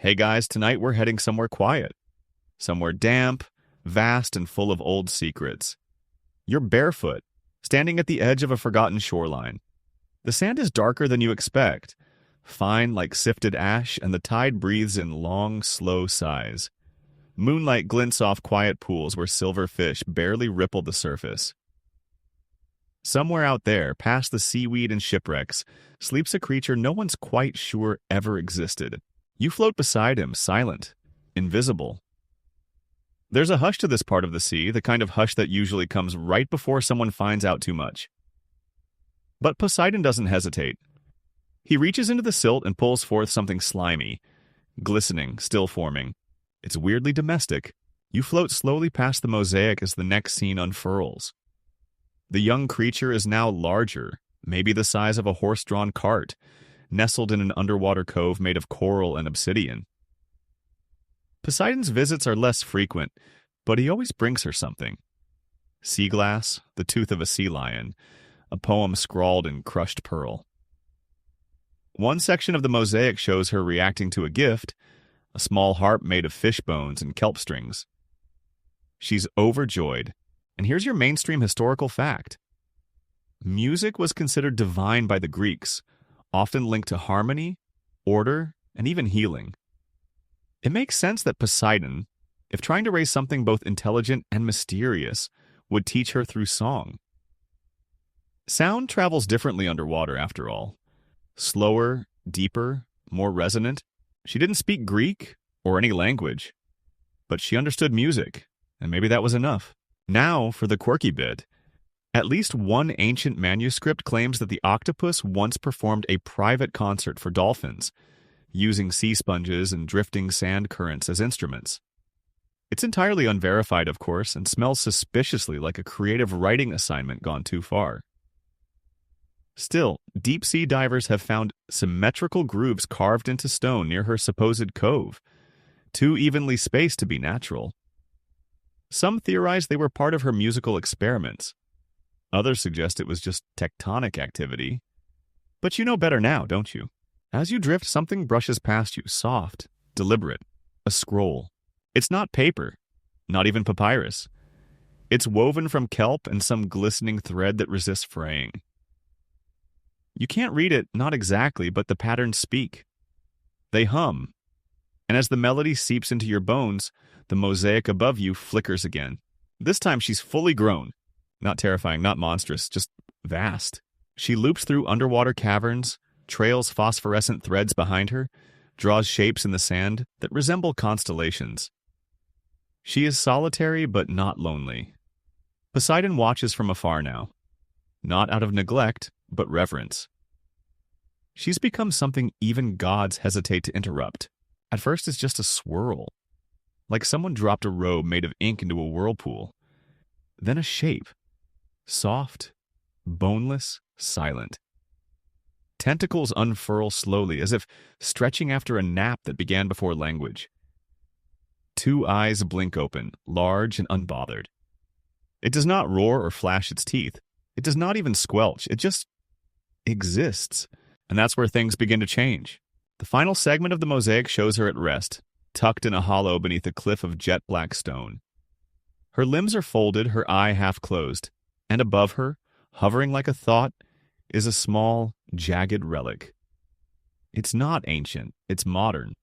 Hey guys, tonight we're heading somewhere quiet, somewhere damp, vast, and full of old secrets. You're barefoot, standing at the edge of a forgotten shoreline. The sand is darker than you expect, fine like sifted ash, and the tide breathes in long, slow sighs. Moonlight glints off quiet pools where silver fish barely ripple the surface. Somewhere out there, past the seaweed and shipwrecks, sleeps a creature no one's quite sure ever existed. You float beside him, silent, invisible. There's a hush to this part of the sea, the kind of hush that usually comes right before someone finds out too much. But Poseidon doesn't hesitate. He reaches into the silt and pulls forth something slimy, glistening, still forming. It's weirdly domestic. You float slowly past the mosaic as the next scene unfurls. The young creature is now larger, maybe the size of a horse-drawn cart, nestled in an underwater cove made of coral and obsidian. Poseidon's visits are less frequent, but he always brings her something. Sea glass, the tooth of a sea lion, a poem scrawled in crushed pearl. One section of the mosaic shows her reacting to a gift, a small harp made of fish bones and kelp strings. She's overjoyed, and here's your mainstream historical fact. Music was considered divine by the Greeks, often linked to harmony, order, and even healing. It makes sense that Poseidon, if trying to raise something both intelligent and mysterious, would teach her through song. Sound travels differently underwater, after all. Slower, deeper, more resonant. She didn't speak Greek or any language, but she understood music, and maybe that was enough. Now, for the quirky bit. At least one ancient manuscript claims that the octopus once performed a private concert for dolphins, using sea sponges and drifting sand currents as instruments. It's entirely unverified, of course, and smells suspiciously like a creative writing assignment gone too far. Still, deep-sea divers have found symmetrical grooves carved into stone near her supposed cove, too evenly spaced to be natural. Some theorize they were part of her musical experiments. Others suggest it was just tectonic activity. But you know better now, don't you? As you drift, something brushes past you, soft, deliberate, a scroll. It's not paper, not even papyrus. It's woven from kelp and some glistening thread that resists fraying. You can't read it, not exactly, but the patterns speak. They hum. And as the melody seeps into your bones, the mosaic above you flickers again. This time she's fully grown. Not terrifying, not monstrous, just vast. She loops through underwater caverns, trails phosphorescent threads behind her, draws shapes in the sand that resemble constellations. She is solitary but not lonely. Poseidon watches from afar now, not out of neglect, but reverence. She's become something even gods hesitate to interrupt. At first it's just a swirl, like someone dropped a robe made of ink into a whirlpool. Then a shape. Soft, boneless, silent. Tentacles unfurl slowly, as if stretching after a nap that began before language. Two eyes blink open, large and unbothered. It does not roar or flash its teeth. It does not even squelch. It just exists. And that's where things begin to change. The final segment of the mosaic shows her at rest, tucked in a hollow beneath a cliff of jet black stone. Her limbs are folded, her eye half closed. And above her, hovering like a thought, is a small, jagged relic. It's not ancient, it's modern.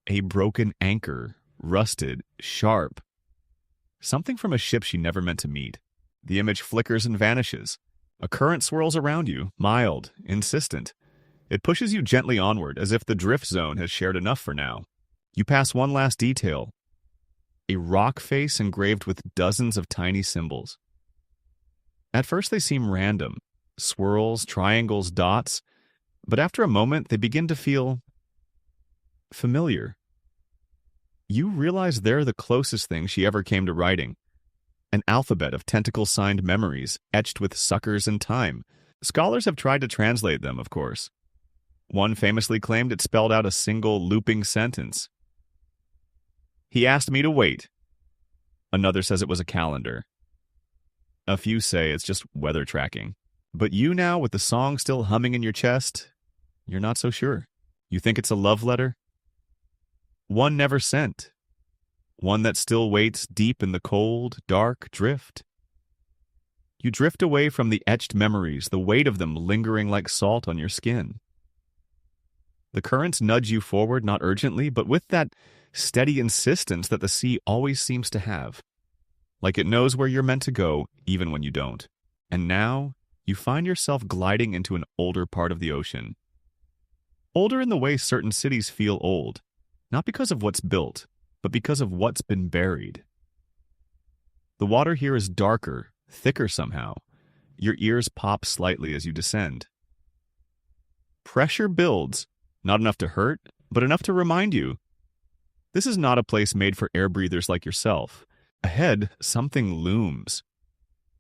A broken anchor, rusted, sharp. Something from a ship she never meant to meet. The image flickers and vanishes. A current swirls around you, mild, insistent. It pushes you gently onward, as if the drift zone has shared enough for now. You pass one last detail. A rock face engraved with dozens of tiny symbols. At first they seem random, swirls, triangles, dots, but after a moment they begin to feel familiar. You realize they're the closest thing she ever came to writing. An alphabet of tentacle-signed memories, etched with suckers and time. Scholars have tried to translate them, of course. One famously claimed it spelled out a single looping sentence. He asked me to wait. Another says it was a calendar. A few say it's just weather tracking. But you now, with the song still humming in your chest, you're not so sure. You think it's a love letter? one never sent, one that still waits deep in the cold, dark drift. You drift away from the etched memories, the weight of them lingering like salt on your skin. The currents nudge you forward, not urgently, but with that steady insistence that the sea always seems to have. Like it knows where you're meant to go, even when you don't. And now, you find yourself gliding into an older part of the ocean. Older in the way certain cities feel old, not because of what's built, but because of what's been buried. The water here is darker, thicker somehow. Your ears pop slightly as you descend. Pressure builds, not enough to hurt, but enough to remind you. This is not a place made for air breathers like yourself. Ahead, something looms.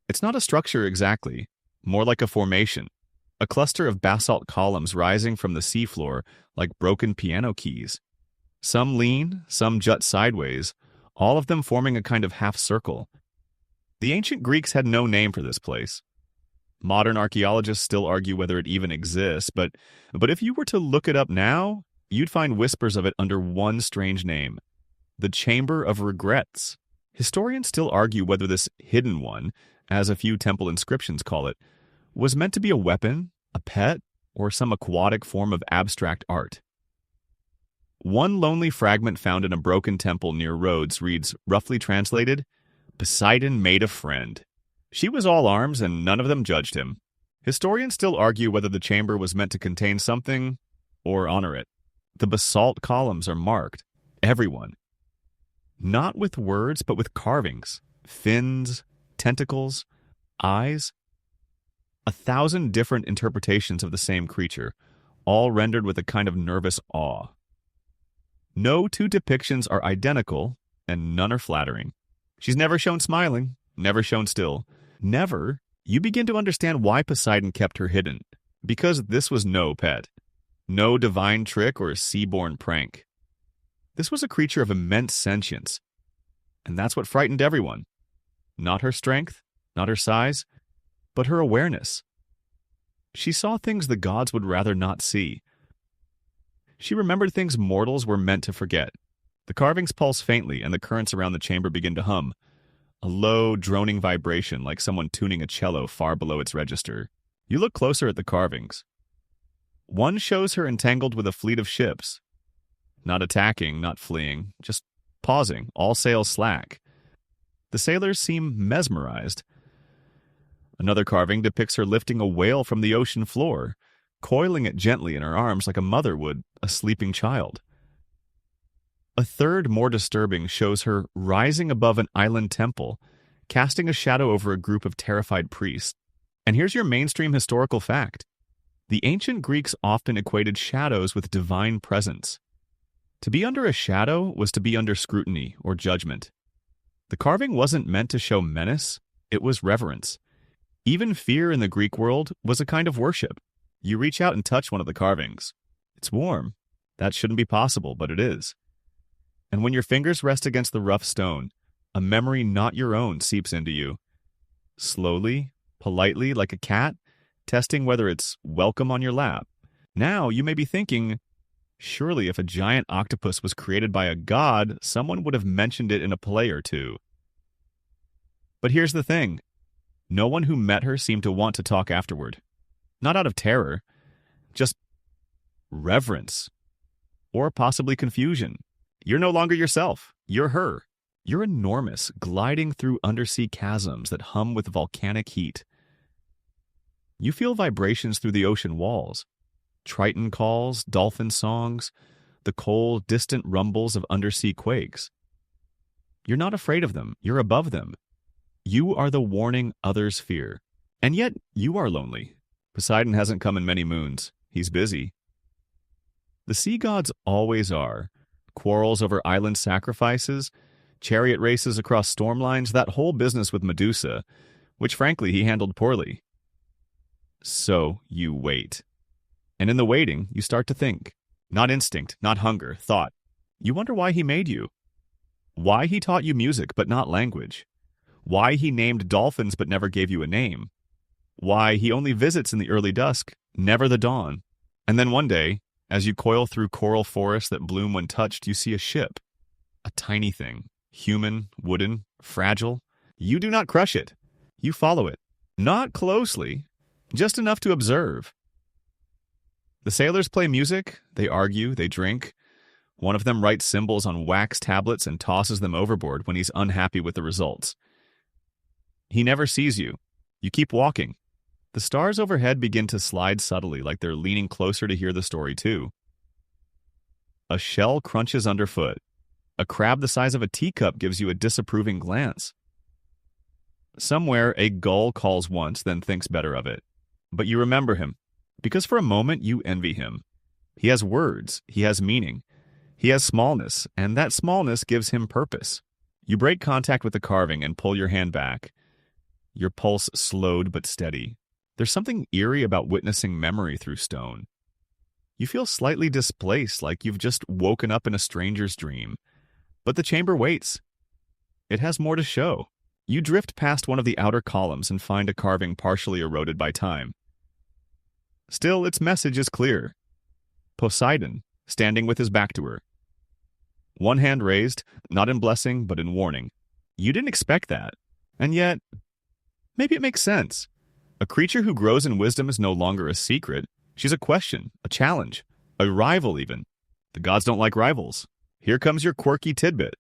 It's not a structure exactly, more like a formation, a cluster of basalt columns rising from the seafloor like broken piano keys. Some lean, some jut sideways, all of them forming a kind of half-circle. The ancient Greeks had no name for this place. Modern archaeologists still argue whether it even exists, but if you were to look it up now, you'd find whispers of it under one strange name: the Chamber of Regrets. Historians still argue whether this hidden one, as a few temple inscriptions call it, was meant to be a weapon, a pet, or some aquatic form of abstract art. One lonely fragment found in a broken temple near Rhodes reads, roughly translated, "Poseidon made a friend. She was all arms and none of them judged him." Historians still argue whether the chamber was meant to contain something or honor it. The basalt columns are marked, everyone. Not with words, but with carvings, fins, tentacles, eyes. 1,000 different interpretations of the same creature, all rendered with a kind of nervous awe. No two depictions are identical, and none are flattering. She's never shown smiling, never shown still. Never. You begin to understand why Poseidon kept her hidden, because this was no pet. No divine trick or sea-born prank. This was a creature of immense sentience, and that's what frightened everyone. Not her strength, not her size, but her awareness. She saw things the gods would rather not see. She remembered things mortals were meant to forget. The carvings pulse faintly, and the currents around the chamber begin to hum. A low, droning vibration like someone tuning a cello far below its register. You look closer at the carvings. One shows her entangled with a fleet of ships. Not attacking, not fleeing, just pausing, all sails slack. The sailors seem mesmerized. Another carving depicts her lifting a whale from the ocean floor, coiling it gently in her arms like a mother would a sleeping child. A third, more disturbing, shows her rising above an island temple, casting a shadow over a group of terrified priests. And here's your mainstream historical fact. The ancient Greeks often equated shadows with divine presence. To be under a shadow was to be under scrutiny or judgment. The carving wasn't meant to show menace, it was reverence. Even fear in the Greek world was a kind of worship. You reach out and touch one of the carvings. It's warm. That shouldn't be possible, but it is. And when your fingers rest against the rough stone, a memory not your own seeps into you. Slowly, politely, like a cat, testing whether it's welcome on your lap. Now you may be thinking, surely if a giant octopus was created by a god, someone would have mentioned it in a play or two. But here's the thing. No one who met her seemed to want to talk afterward. Not out of terror, just reverence. Or possibly confusion. You're no longer yourself. You're her. You're enormous, gliding through undersea chasms that hum with volcanic heat. You feel vibrations through the ocean walls. Triton calls, dolphin songs, the cold, distant rumbles of undersea quakes. You're not afraid of them. You're above them. You are the warning others fear. And yet, you are lonely. Poseidon hasn't come in many moons. He's busy. The sea gods always are. Quarrels over island sacrifices, chariot races across storm lines, that whole business with Medusa, which frankly he handled poorly. So you wait. And in the waiting, you start to think. Not instinct, not hunger, thought. You wonder why he made you. Why he taught you music but not language. Why he named dolphins but never gave you a name. Why he only visits in the early dusk, never the dawn. And then one day, As you coil through coral forests that bloom when touched, you see a ship. A tiny thing. Human, wooden, fragile. You do not crush it. You follow it. Not closely, just enough to observe. The sailors play music, they argue, they drink. One of them writes symbols on wax tablets and tosses them overboard when he's unhappy with the results. He never sees you. You keep walking. The stars overhead begin to slide subtly, like they're leaning closer to hear the story too. A shell crunches underfoot. A crab the size of a teacup gives you a disapproving glance. Somewhere, a gull calls once, then thinks better of it. But you remember him, because for a moment you envy him. He has words, he has meaning, he has smallness, and that smallness gives him purpose. You break contact with the carving and pull your hand back. Your pulse slowed but steady. There's something eerie about witnessing memory through stone. You feel slightly displaced, like you've just woken up in a stranger's dream. But the chamber waits. It has more to show. You drift past one of the outer columns and find a carving partially eroded by time. Still, its message is clear. Poseidon, standing with his back to her. One hand raised, not in blessing, but in warning. You didn't expect that. And yet, maybe it makes sense. A creature who grows in wisdom is no longer a secret. She's a question, a challenge, a rival even. The gods don't like rivals. Here comes your quirky tidbit.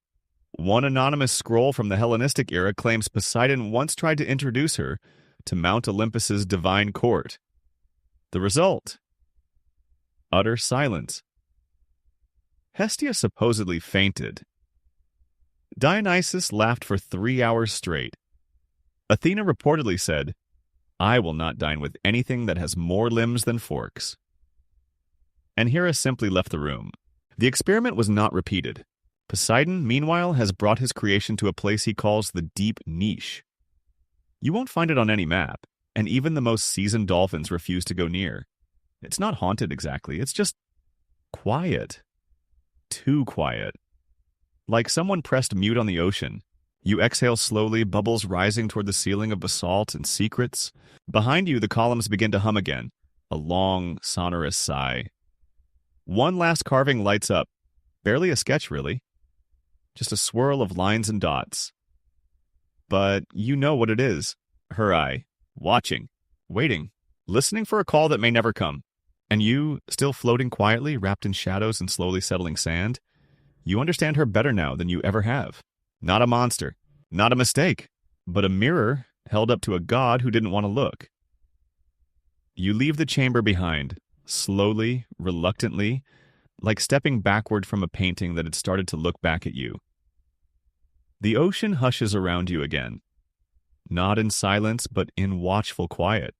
One anonymous scroll from the Hellenistic era claims Poseidon once tried to introduce her to Mount Olympus's divine court. The result? Utter silence. Hestia supposedly fainted. Dionysus laughed for 3 hours straight. Athena reportedly said, "I will not dine with anything that has more limbs than forks." And Hera simply left the room. The experiment was not repeated. Poseidon, meanwhile, has brought his creation to a place he calls the deep niche. You won't find it on any map, and even the most seasoned dolphins refuse to go near. It's not haunted exactly, it's just quiet. Too quiet. Like someone pressed mute on the ocean. You exhale slowly, bubbles rising toward the ceiling of basalt and secrets. Behind you, the columns begin to hum again, a long, sonorous sigh. One last carving lights up. Barely a sketch, really. Just a swirl of lines and dots. But you know what it is. Her eye. Watching. Waiting. Listening for a call that may never come. And you, still floating quietly, wrapped in shadows and slowly settling sand, you understand her better now than you ever have. Not a monster. Not a mistake. But a mirror held up to a god who didn't want to look. You leave the chamber behind, slowly, reluctantly, like stepping backward from a painting that had started to look back at you. The ocean hushes around you again. Not in silence, but in watchful quiet.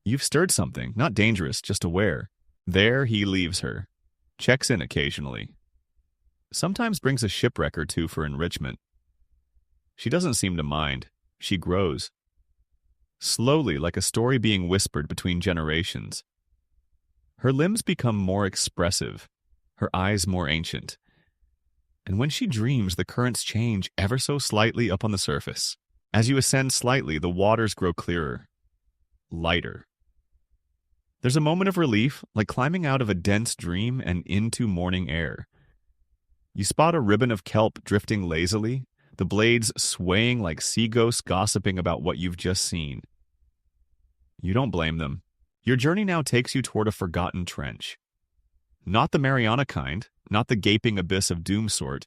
You've stirred something, not dangerous, just aware. There he leaves her. Checks in occasionally. Sometimes brings a shipwreck or two for enrichment. She doesn't seem to mind. She grows. Slowly, like a story being whispered between generations. Her limbs become more expressive, her eyes more ancient. And when she dreams, the currents change ever so slightly up on the surface. As you ascend slightly, the waters grow clearer, lighter. There's a moment of relief, like climbing out of a dense dream and into morning air. You spot a ribbon of kelp drifting lazily, the blades swaying like sea ghosts gossiping about what you've just seen. You don't blame them. Your journey now takes you toward a forgotten trench. Not the Mariana kind, not the gaping abyss of doom sort,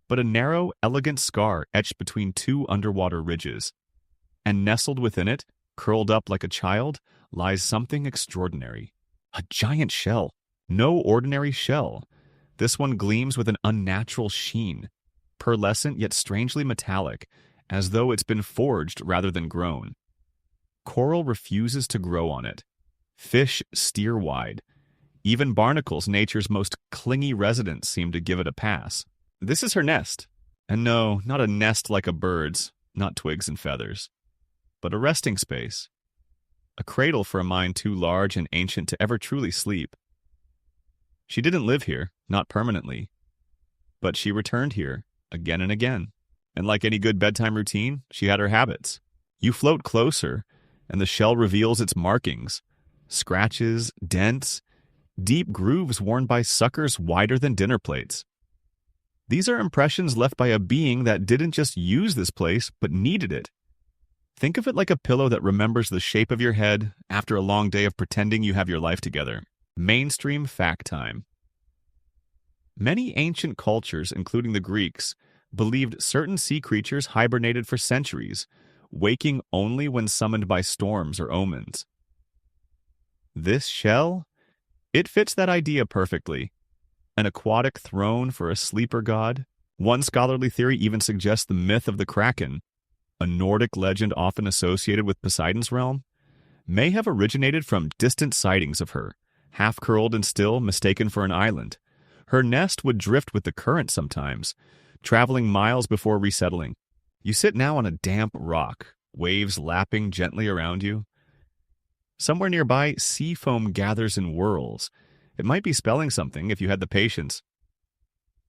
but a narrow, elegant scar etched between two underwater ridges. And nestled within it, curled up like a child, lies something extraordinary. A giant shell. No ordinary shell. This one gleams with an unnatural sheen, pearlescent yet strangely metallic, as though it's been forged rather than grown. Coral refuses to grow on it. Fish steer wide. Even barnacles, nature's most clingy residents, seem to give it a pass. This is her nest. And no, not a nest like a bird's, not twigs and feathers, but a resting space. A cradle for a mind too large and ancient to ever truly sleep. She didn't live here, not permanently. But she returned here, again and again. And like any good bedtime routine, she had her habits. You float closer, and the shell reveals its markings. Scratches, dents, deep grooves worn by suckers wider than dinner plates. These are impressions left by a being that didn't just use this place, but needed it. Think of it like a pillow that remembers the shape of your head after a long day of pretending you have your life together. Mainstream fact time. Many ancient cultures, including the Greeks, believed certain sea creatures hibernated for centuries, waking only when summoned by storms or omens. This shell? It fits that idea perfectly. An aquatic throne for a sleeper god. One scholarly theory even suggests the myth of the Kraken, a Nordic legend often associated with Poseidon's realm, may have originated from distant sightings of her, half-curled and still, mistaken for an island. Her nest would drift with the current sometimes, traveling miles before resettling. You sit now on a damp rock, waves lapping gently around you. Somewhere nearby, sea foam gathers in whirls. It might be spelling something if you had the patience.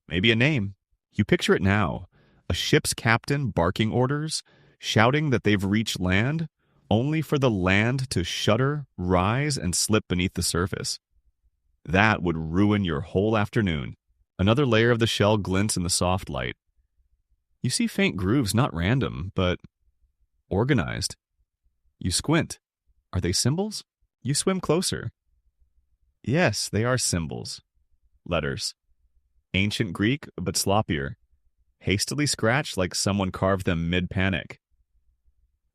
Maybe a name. You picture it now. A ship's captain barking orders, shouting that they've reached land, only for the land to shudder, rise, and slip beneath the surface. That would ruin your whole afternoon. Another layer of the shell glints in the soft light. You see faint grooves, not random, but organized. You squint. Are they symbols? You swim closer. Yes, they are symbols. Letters. Ancient Greek, but sloppier. Hastily scratched like someone carved them mid-panic.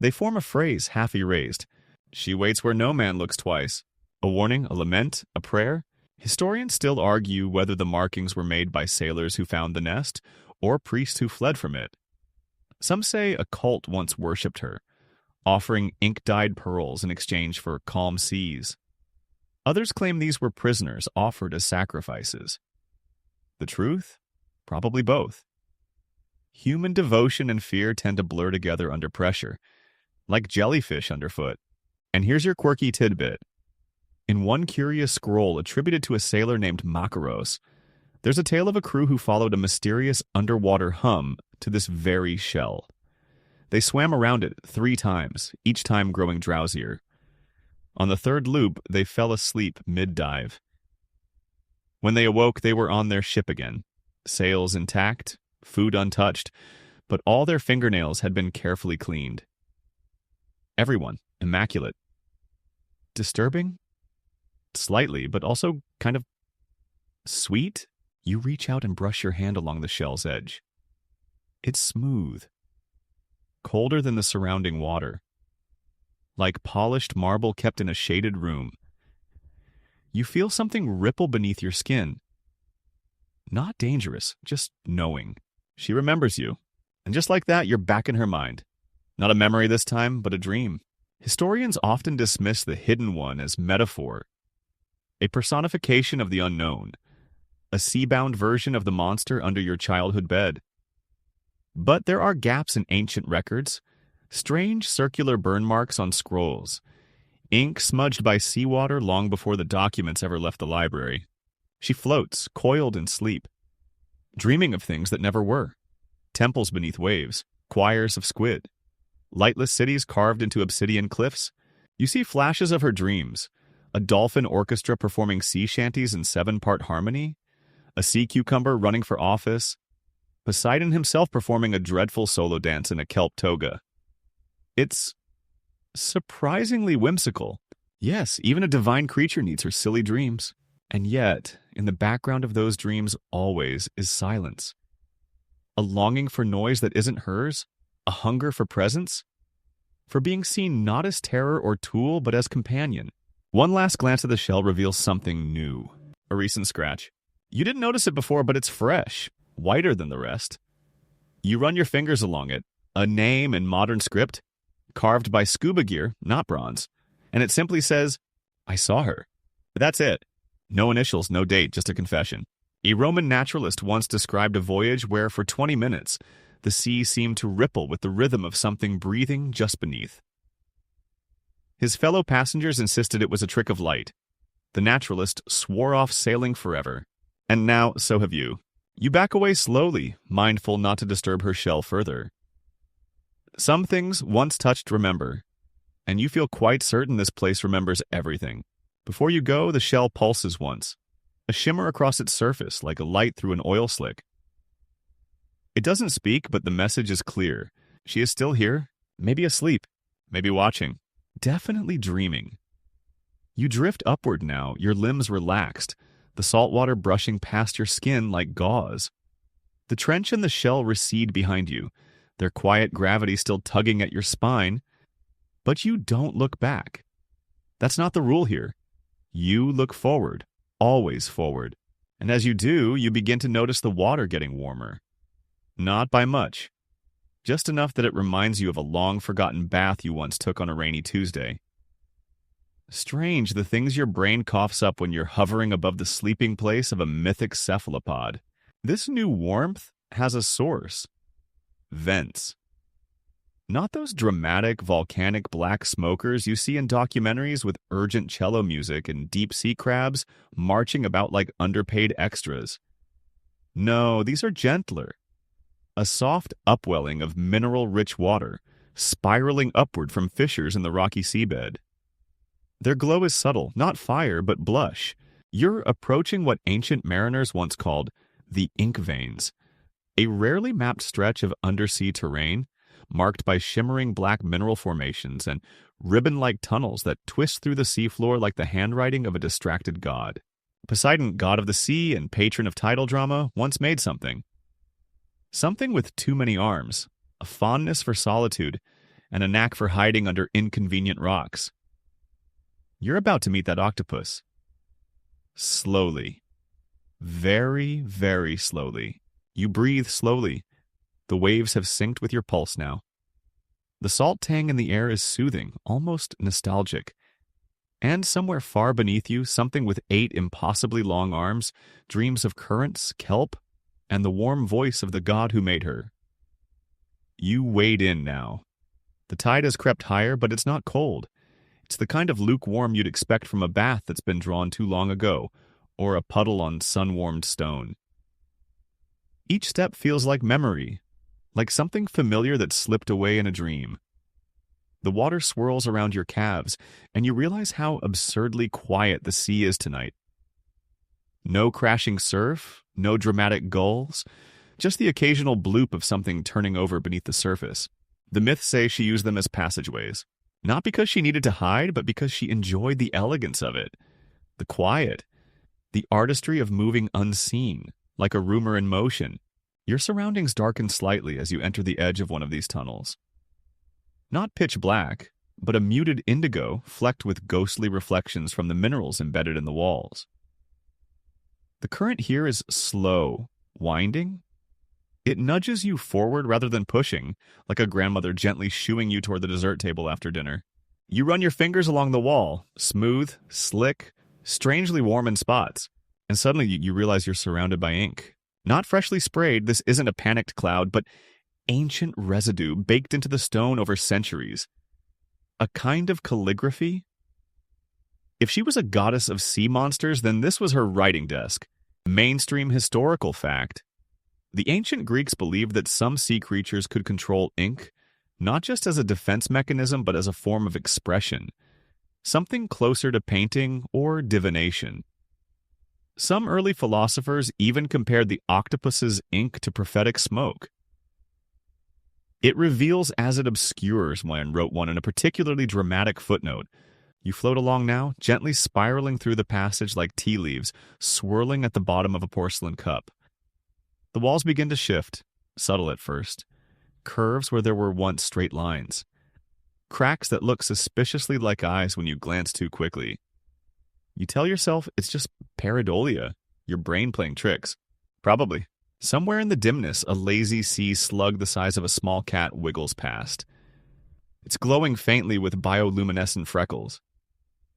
They form a phrase half erased. She waits where no man looks twice. A warning, a lament, a prayer. Historians still argue whether the markings were made by sailors who found the nest or priests who fled from it. Some say a cult once worshipped her, offering ink-dyed pearls in exchange for calm seas. Others claim these were prisoners offered as sacrifices. The truth? Probably both. Human devotion and fear tend to blur together under pressure, like jellyfish underfoot. And here's your quirky tidbit. In one curious scroll attributed to a sailor named Makaros, there's a tale of a crew who followed a mysterious underwater hum to this very shell. They swam around it 3 times, each time growing drowsier. On the 3rd loop, they fell asleep mid-dive. When they awoke, they were on their ship again, sails intact, food untouched, but all their fingernails had been carefully cleaned. Everyone, immaculate. Disturbing? Slightly, but also kind of sweet. You reach out and brush your hand along the shell's edge. It's smooth, colder than the surrounding water, like polished marble kept in a shaded room. You feel something ripple beneath your skin. Not dangerous, just knowing. She remembers you. And just like that, you're back in her mind. Not a memory this time, but a dream. Historians often dismiss the hidden one as metaphor, a personification of the unknown, a sea-bound version of the monster under your childhood bed. But there are gaps in ancient records, strange circular burn marks on scrolls, ink smudged by seawater long before the documents ever left the library. She floats, coiled in sleep, dreaming of things that never were. Temples beneath waves, choirs of squid, lightless cities carved into obsidian cliffs. You see flashes of her dreams, a dolphin orchestra performing sea shanties in 7-part harmony, a sea cucumber running for office, Poseidon himself performing a dreadful solo dance in a kelp toga. It's surprisingly whimsical. Yes, even a divine creature needs her silly dreams. And yet, in the background of those dreams always is silence. A longing for noise that isn't hers, a hunger for presence, for being seen not as terror or tool, but as companion. One last glance at the shell reveals something new. A recent scratch. You didn't notice it before, but it's fresh, whiter than the rest. You run your fingers along it, a name in modern script, carved by scuba gear, not bronze, and it simply says, I saw her. That's it. No initials, no date, just a confession. A Roman naturalist once described a voyage where, for 20 minutes, the sea seemed to ripple with the rhythm of something breathing just beneath. His fellow passengers insisted it was a trick of light. The naturalist swore off sailing forever. And now, so have you. You back away slowly, mindful not to disturb her shell further. Some things once touched remember, and you feel quite certain this place remembers everything. Before you go, the shell pulses once, a shimmer across its surface like a light through an oil slick. It doesn't speak, but the message is clear. She is still here, maybe asleep, maybe watching, definitely dreaming. You drift upward now, your limbs relaxed, the salt water brushing past your skin like gauze. The trench and the shell recede behind you, their quiet gravity still tugging at your spine, but you don't look back. That's not the rule here. You look forward, always forward. And as you do, you begin to notice the water getting warmer. Not by much. Just enough that it reminds you of a long-forgotten bath you once took on a rainy Tuesday. Strange the things your brain coughs up when you're hovering above the sleeping place of a mythic cephalopod. This new warmth has a source. Vents. Not those dramatic, volcanic black smokers you see in documentaries with urgent cello music and deep-sea crabs marching about like underpaid extras. No, these are gentler. A soft upwelling of mineral-rich water, spiraling upward from fissures in the rocky seabed. Their glow is subtle, not fire, but blush. You're approaching what ancient mariners once called the ink veins, a rarely mapped stretch of undersea terrain marked by shimmering black mineral formations and ribbon-like tunnels that twist through the seafloor like the handwriting of a distracted god. Poseidon, god of the sea and patron of tidal drama, once made something. Something with too many arms, a fondness for solitude, and a knack for hiding under inconvenient rocks. You're about to meet that octopus. Slowly. Very, very slowly. You breathe slowly. The waves have synced with your pulse now. The salt tang in the air is soothing, almost nostalgic. And somewhere far beneath you, something with 8 impossibly long arms dreams of currents, kelp, and the warm voice of the god who made her. You wade in now. The tide has crept higher, but it's not cold. It's the kind of lukewarm you'd expect from a bath that's been drawn too long ago, or a puddle on sun-warmed stone. Each step feels like memory, like something familiar that slipped away in a dream. The water swirls around your calves, and you realize how absurdly quiet the sea is tonight. No crashing surf, no dramatic gulls, just the occasional bloop of something turning over beneath the surface. The myths say she used them as passageways. Not because she needed to hide, but because she enjoyed the elegance of it. The quiet. The artistry of moving unseen, like a rumor in motion. Your surroundings darken slightly as you enter the edge of one of these tunnels. Not pitch black, but a muted indigo flecked with ghostly reflections from the minerals embedded in the walls. The current here is slow, winding. It nudges you forward rather than pushing, like a grandmother gently shooing you toward the dessert table after dinner. You run your fingers along the wall, smooth, slick, strangely warm in spots, and suddenly you realize you're surrounded by ink. Not freshly sprayed, this isn't a panicked cloud, but ancient residue baked into the stone over centuries. A kind of calligraphy? If she was a goddess of sea monsters, then this was her writing desk. Mainstream historical fact. The ancient Greeks believed that some sea creatures could control ink, not just as a defense mechanism, but as a form of expression. Something closer to painting or divination. Some early philosophers even compared the octopus's ink to prophetic smoke. It reveals as it obscures, one wrote one in a particularly dramatic footnote. You float along now, gently spiraling through the passage like tea leaves, swirling at the bottom of a porcelain cup. The walls begin to shift, subtle at first. Curves where there were once straight lines. Cracks that look suspiciously like eyes when you glance too quickly. You tell yourself it's just pareidolia, your brain playing tricks. Probably. Somewhere in the dimness, a lazy sea slug the size of a small cat wiggles past. It's glowing faintly with bioluminescent freckles.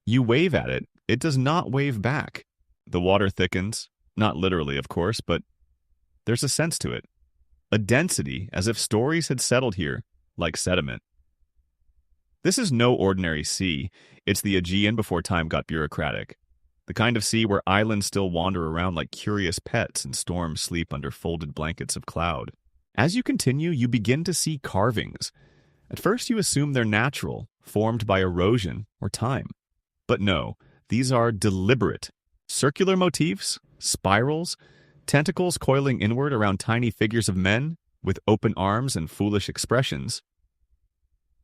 You wave at it. It does not wave back. The water thickens. Not literally, of course, but there's a sense to it. A density, as if stories had settled here, like sediment. This is no ordinary sea. It's the Aegean before time got bureaucratic. The kind of sea where islands still wander around like curious pets and storms sleep under folded blankets of cloud. As you continue, you begin to see carvings. At first you assume they're natural, formed by erosion or time. But no, These are deliberate, circular motifs, spirals, tentacles coiling inward around tiny figures of men with open arms and foolish expressions.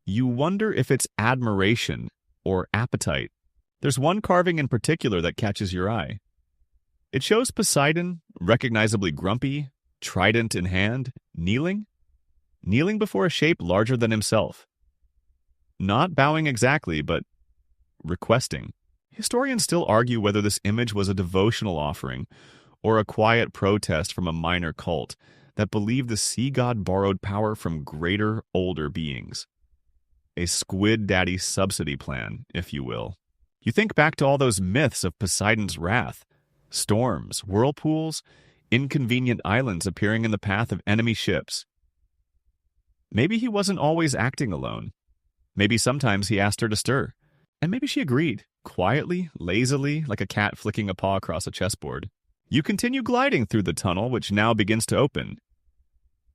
You wonder if it's admiration or appetite. There's one carving in particular that catches your eye. It shows Poseidon, recognizably grumpy, trident in hand, kneeling before a shape larger than himself. Not bowing exactly, but requesting. Historians still argue whether this image was a devotional offering or a quiet protest from a minor cult that believed the sea god borrowed power from greater, older beings. A squid daddy subsidy plan, if you will. You think back to all those myths of Poseidon's wrath, storms, whirlpools, inconvenient islands appearing in the path of enemy ships. Maybe he wasn't always acting alone. Maybe sometimes he asked her to stir. And maybe she agreed, quietly, lazily, like a cat flicking a paw across a chessboard. You continue gliding through the tunnel, which now begins to open.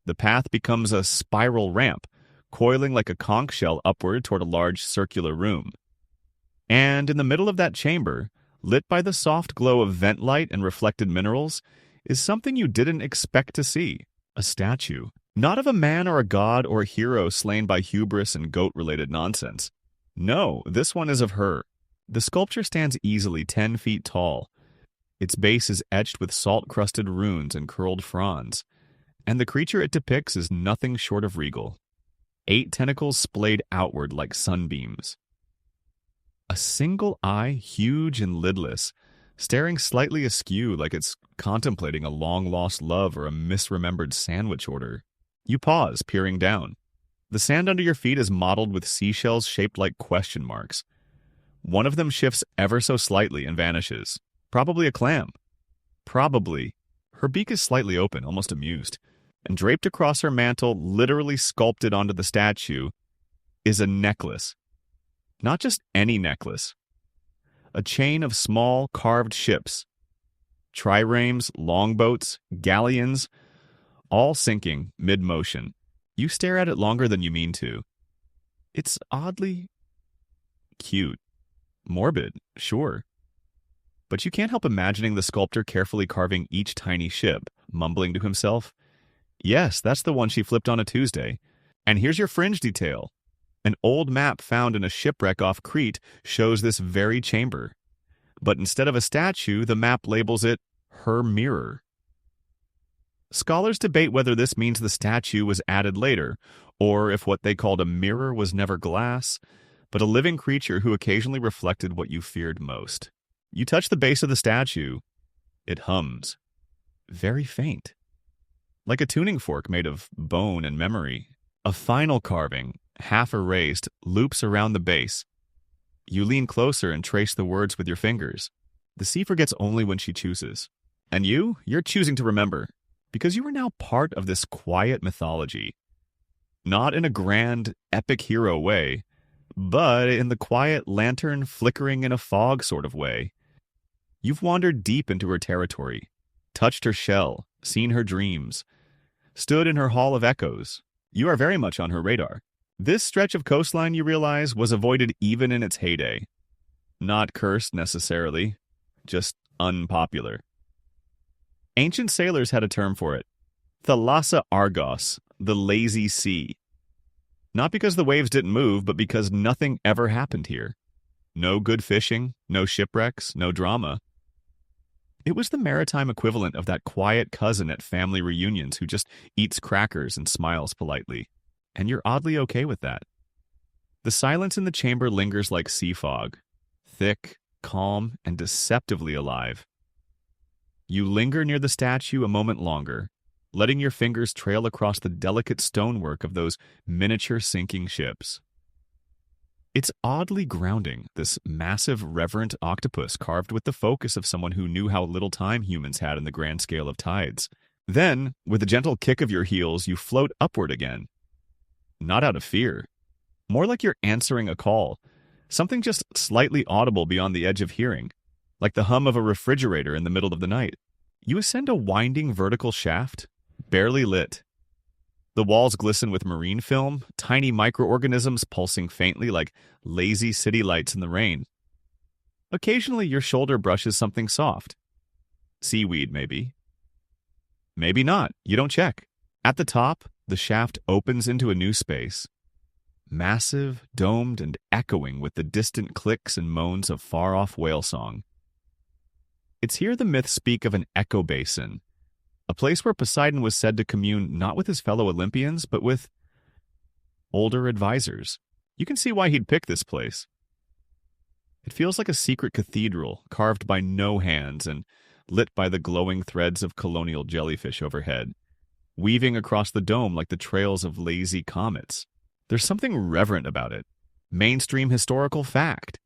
The path becomes a spiral ramp, coiling like a conch shell upward toward a large circular room. And in the middle of that chamber, lit by the soft glow of vent light and reflected minerals, is something you didn't expect to see. A statue. Not of a man or a god or a hero slain by hubris and goat-related nonsense. No, this one is of her. The sculpture stands easily 10 feet tall. Its base is etched with salt-crusted runes and curled fronds, and the creature it depicts is nothing short of regal. 8 tentacles splayed outward like sunbeams. A single eye, huge and lidless, staring slightly askew like it's contemplating a long-lost love or a misremembered sandwich order. You pause, peering down. The sand under your feet is mottled with seashells shaped like question marks. One of them shifts ever so slightly and vanishes. Probably a clam. Probably. Her beak is slightly open, almost amused. And draped across her mantle, literally sculpted onto the statue, is a necklace. Not just any necklace. A chain of small, carved ships. Triremes, longboats, galleons, all sinking mid-motion. You stare at it longer than you mean to. It's oddly cute. Morbid, sure. But you can't help imagining the sculptor carefully carving each tiny ship, mumbling to himself, "Yes, that's the one she flipped on a Tuesday. And here's your fringe detail. An old map found in a shipwreck off Crete shows this very chamber. But instead of a statue, the map labels it her mirror." Scholars debate whether this means the statue was added later, or if what they called a mirror was never glass, but a living creature who occasionally reflected what you feared most. You touch the base of the statue, it hums. Very faint. Like a tuning fork made of bone and memory. A final carving, half erased, loops around the base. You lean closer and trace the words with your fingers. The sea forgets only when she chooses. And you're choosing to remember. Because you are now part of this quiet mythology. Not in a grand, epic hero way, but in the quiet lantern flickering in a fog sort of way. You've wandered deep into her territory, touched her shell, seen her dreams, stood in her hall of echoes. You are very much on her radar. This stretch of coastline, you realize, was avoided even in its heyday. Not cursed necessarily, just unpopular. Ancient sailors had a term for it. Thalassa Argos, the lazy sea. Not because the waves didn't move, but because nothing ever happened here. No good fishing, no shipwrecks, no drama. It was the maritime equivalent of that quiet cousin at family reunions who just eats crackers and smiles politely. And you're oddly okay with that. The silence in the chamber lingers like sea fog, thick, calm, and deceptively alive. You linger near the statue a moment longer, letting your fingers trail across the delicate stonework of those miniature sinking ships. It's oddly grounding, this massive, reverent octopus carved with the focus of someone who knew how little time humans had in the grand scale of tides. Then, with a gentle kick of your heels, you float upward again. Not out of fear. More like you're answering a call, something just slightly audible beyond the edge of hearing, like the hum of a refrigerator in the middle of the night. You ascend a winding vertical shaft, barely lit. The walls glisten with marine film, tiny microorganisms pulsing faintly like lazy city lights in the rain. Occasionally, your shoulder brushes something soft. Seaweed, maybe. Maybe not. You don't check. At the top, the shaft opens into a new space. Massive, domed, and echoing with the distant clicks and moans of far-off whale song. It's here the myths speak of an echo basin, a place where Poseidon was said to commune not with his fellow Olympians, but with older advisors. You can see why he'd pick this place. It feels like a secret cathedral carved by no hands and lit by the glowing threads of colonial jellyfish overhead, weaving across the dome like the trails of lazy comets. There's something reverent about it. Mainstream historical fact.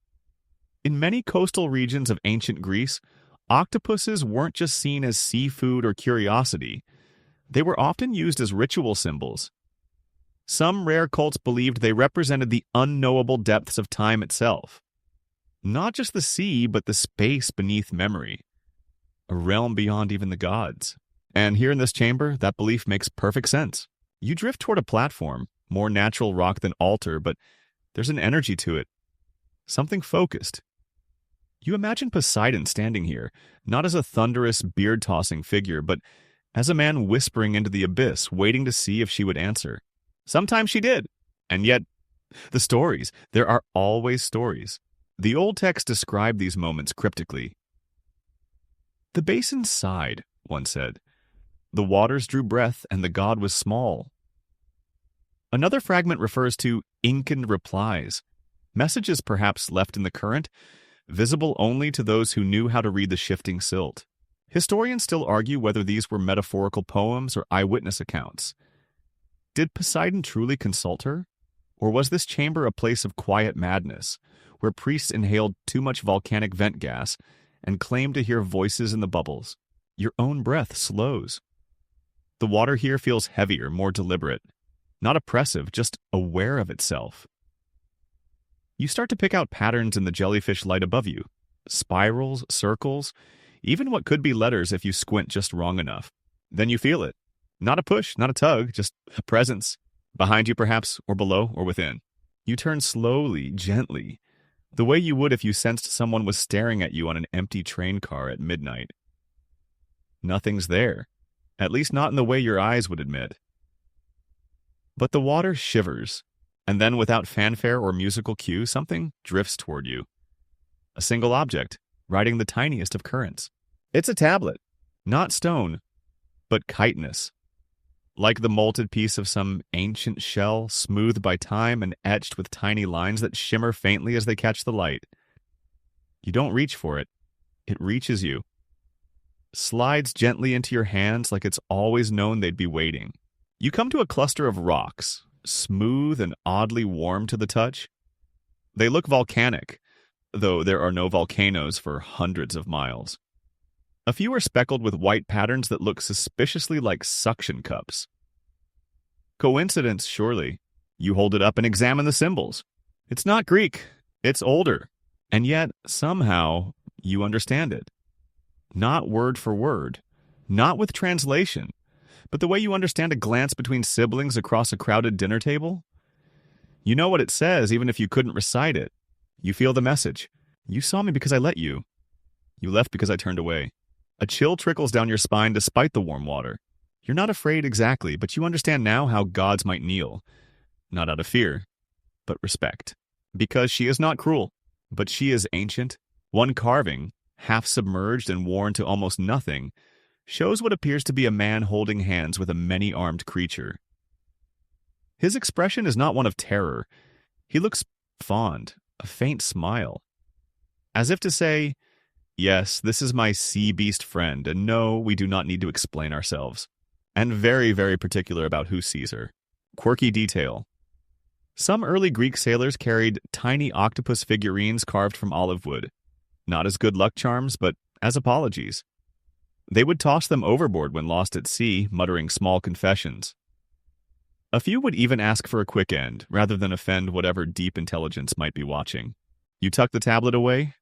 In many coastal regions of ancient Greece, octopuses weren't just seen as seafood or curiosity. They were often used as ritual symbols. Some rare cults believed they represented the unknowable depths of time itself. Not just the sea, but the space beneath memory. A realm beyond even the gods. And here in this chamber, that belief makes perfect sense. You drift toward a platform, more natural rock than altar, but there's an energy to it. Something focused. You imagine Poseidon standing here, not as a thunderous, beard-tossing figure, but as a man whispering into the abyss, waiting to see if she would answer. Sometimes she did. And yet, the stories. There are always stories. The old text described these moments cryptically. The basin sighed, one said. The waters drew breath, and the god was small. Another fragment refers to inkened replies, messages perhaps left in the current, visible only to those who knew how to read the shifting silt. Historians still argue whether these were metaphorical poems or eyewitness accounts. Did Poseidon truly consult her? Or was this chamber a place of quiet madness, where priests inhaled too much volcanic vent gas and claimed to hear voices in the bubbles? Your own breath slows. The water here feels heavier, more deliberate. Not oppressive, just aware of itself. You start to pick out patterns in the jellyfish light above you. Spirals, circles, even what could be letters if you squint just wrong enough. Then you feel it. Not a push, not a tug, just a presence. Behind you perhaps, or below, or within. You turn slowly, gently, the way you would if you sensed someone was staring at you on an empty train car at midnight. Nothing's there, at least not in the way your eyes would admit. But the water shivers, and then without fanfare or musical cue, something drifts toward you. A single object, riding the tiniest of currents. It's a tablet, not stone, but chitinous. Like the molted piece of some ancient shell, smoothed by time and etched with tiny lines that shimmer faintly as they catch the light. You don't reach for it. It reaches you. Slides gently into your hands like it's always known they'd be waiting. You come to a cluster of rocks, smooth and oddly warm to the touch. They look volcanic, though there are no volcanoes for hundreds of miles. A few are speckled with white patterns that look suspiciously like suction cups. Coincidence, surely. You hold it up and examine the symbols. It's not Greek. It's older. And yet, somehow, you understand it. Not word for word. Not with translation. But the way you understand a glance between siblings across a crowded dinner table. You know what it says, even if you couldn't recite it. You feel the message. You saw me because I let you. You left because I turned away. A chill trickles down your spine despite the warm water. You're not afraid exactly, but you understand now how gods might kneel. Not out of fear, but respect. Because she is not cruel, but she is ancient. One carving, half submerged and worn to almost nothing, shows what appears to be a man holding hands with a many-armed creature. His expression is not one of terror. He looks fond, a faint smile. As if to say, yes, this is my sea beast friend, and no, we do not need to explain ourselves. And very, very particular about who sees her. Quirky detail. Some early Greek sailors carried tiny octopus figurines carved from olive wood. Not as good luck charms, but as apologies. They would toss them overboard when lost at sea, muttering small confessions. A few would even ask for a quick end, rather than offend whatever deep intelligence might be watching. You tuck the tablet away,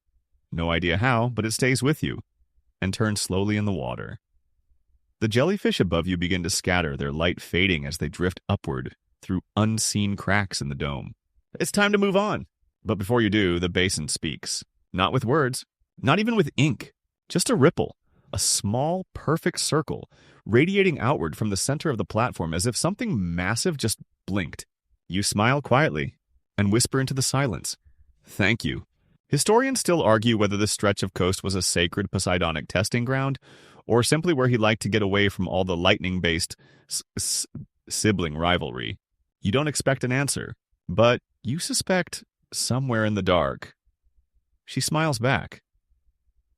no idea how, but it stays with you, and turns slowly in the water. The jellyfish above you begin to scatter, their light fading as they drift upward through unseen cracks in the dome. It's time to move on. But before you do, the basin speaks. Not with words, not even with ink, just a ripple, a small, perfect circle, radiating outward from the center of the platform as if something massive just blinked. You smile quietly and whisper into the silence, "Thank you." Historians still argue whether this stretch of coast was a sacred Poseidonic testing ground, or simply where he liked to get away from all the lightning-based sibling rivalry. You don't expect an answer, but you suspect somewhere in the dark. She smiles back.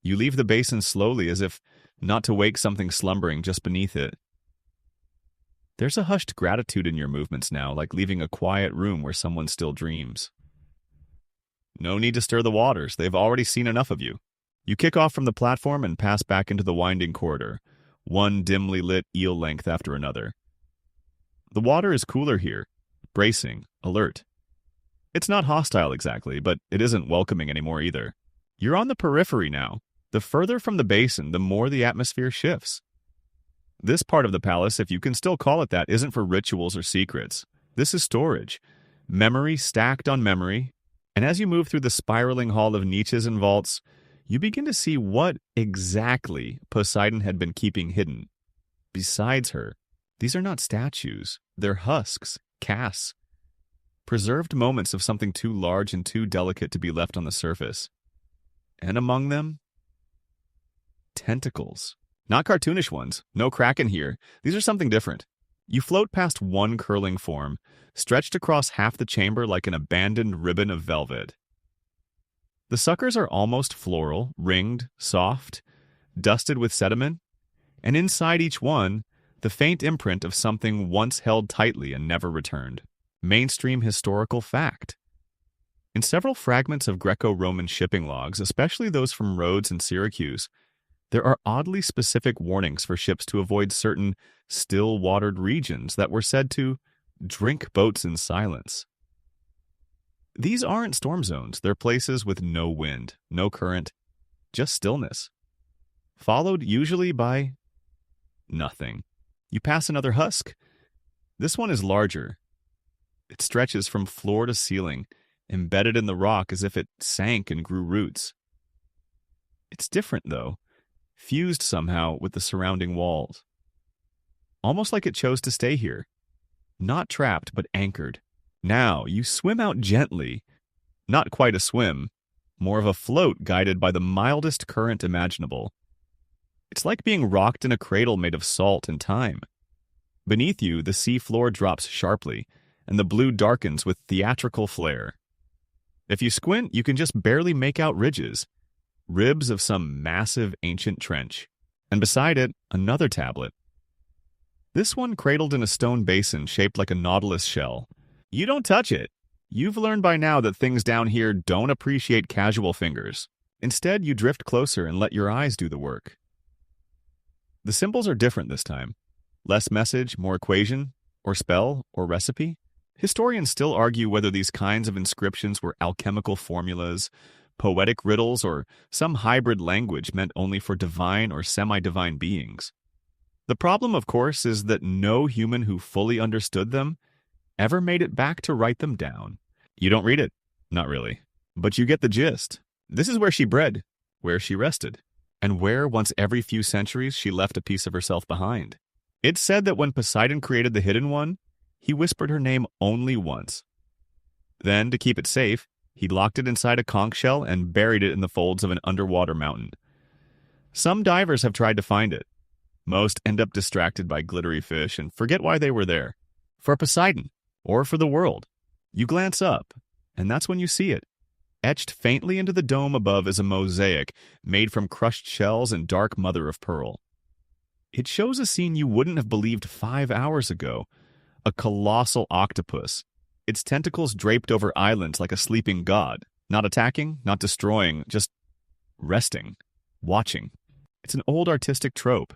You leave the basin slowly as if not to wake something slumbering just beneath it. There's a hushed gratitude in your movements now, like leaving a quiet room where someone still dreams. No need to stir the waters. They've already seen enough of you. You kick off from the platform and pass back into the winding corridor, one dimly lit eel length after another. The water is cooler here, bracing, alert. It's not hostile exactly, but it isn't welcoming anymore either. You're on the periphery now. The further from the basin, the more the atmosphere shifts. This part of the palace, if you can still call it that, isn't for rituals or secrets. This is storage. Memory stacked on memory. And as you move through the spiraling hall of niches and vaults, you begin to see what exactly Poseidon had been keeping hidden. Besides her, these are not statues. They're husks, casts, preserved moments of something too large and too delicate to be left on the surface. And among them, tentacles. Not cartoonish ones. No kraken here. These are something different. You float past one curling form, stretched across half the chamber like an abandoned ribbon of velvet. The suckers are almost floral, ringed, soft, dusted with sediment, and inside each one, the faint imprint of something once held tightly and never returned. Mainstream historical fact. In several fragments of Greco-Roman shipping logs, especially those from Rhodes and Syracuse, there are oddly specific warnings for ships to avoid certain still-watered regions that were said to drink boats in silence. These aren't storm zones. They're places with no wind, no current, just stillness, followed usually by nothing. You pass another husk. This one is larger. It stretches from floor to ceiling, embedded in the rock as if it sank and grew roots. It's different, though, fused somehow with the surrounding walls. Almost like it chose to stay here. Not trapped, but anchored. Now, you swim out gently. Not quite a swim, more of a float guided by the mildest current imaginable. It's like being rocked in a cradle made of salt and thyme. Beneath you, the sea floor drops sharply, and the blue darkens with theatrical flair. If you squint, you can just barely make out ridges, ribs of some massive ancient trench, and beside it, another tablet. This one cradled in a stone basin shaped like a nautilus shell. You don't touch it. You've learned by now that things down here don't appreciate casual fingers. Instead, you drift closer and let your eyes do the work. The symbols are different this time. Less message, more equation, or spell, or recipe. Historians still argue whether these kinds of inscriptions were alchemical formulas, poetic riddles, or some hybrid language meant only for divine or semi-divine beings. The problem, of course, is that no human who fully understood them ever made it back to write them down. You don't read it. Not really. But you get the gist. This is where she bred, where she rested, and where, once every few centuries, she left a piece of herself behind. It's said that when Poseidon created the Hidden One, he whispered her name only once. Then, to keep it safe, he locked it inside a conch shell and buried it in the folds of an underwater mountain. Some divers have tried to find it. Most end up distracted by glittery fish and forget why they were there. For Poseidon, or for the world. You glance up, and that's when you see it. Etched faintly into the dome above is a mosaic made from crushed shells and dark mother of pearl. It shows a scene you wouldn't have believed 5 hours ago. A colossal octopus, its tentacles draped over islands like a sleeping god, not attacking, not destroying, just resting, watching. It's an old artistic trope.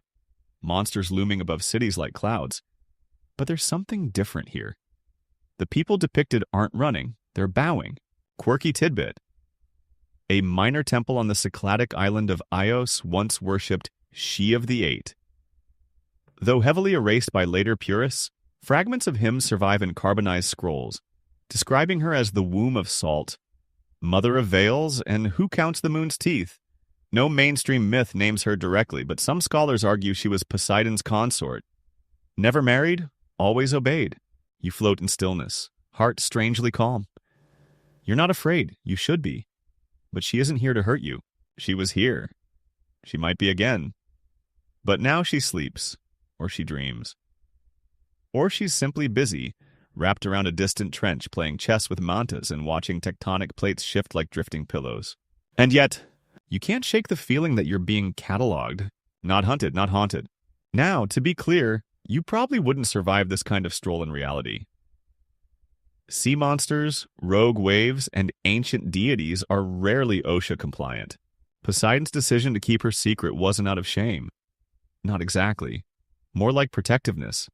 Monsters looming above cities like clouds. But there's something different here. The people depicted aren't running, they're bowing. Quirky tidbit. A minor temple on the Cycladic island of Ios once worshipped She of the Eight. Though heavily erased by later purists, fragments of hymns survive in carbonized scrolls, describing her as the womb of salt, Mother of veils, and who counts the moon's teeth? No mainstream myth names her directly, but some scholars argue she was Poseidon's consort. Never married, always obeyed. You float in stillness, heart strangely calm. You're not afraid, you should be. But she isn't here to hurt you. She was here. She might be again. But now she sleeps, or she dreams. Or she's simply busy, wrapped around a distant trench playing chess with mantas and watching tectonic plates shift like drifting pillows. And yet, you can't shake the feeling that you're being cataloged. Not hunted, not haunted. Now, to be clear, you probably wouldn't survive this kind of stroll in reality. Sea monsters, rogue waves, and ancient deities are rarely OSHA compliant. Poseidon's decision to keep her secret wasn't out of shame. Not exactly. More like protectiveness.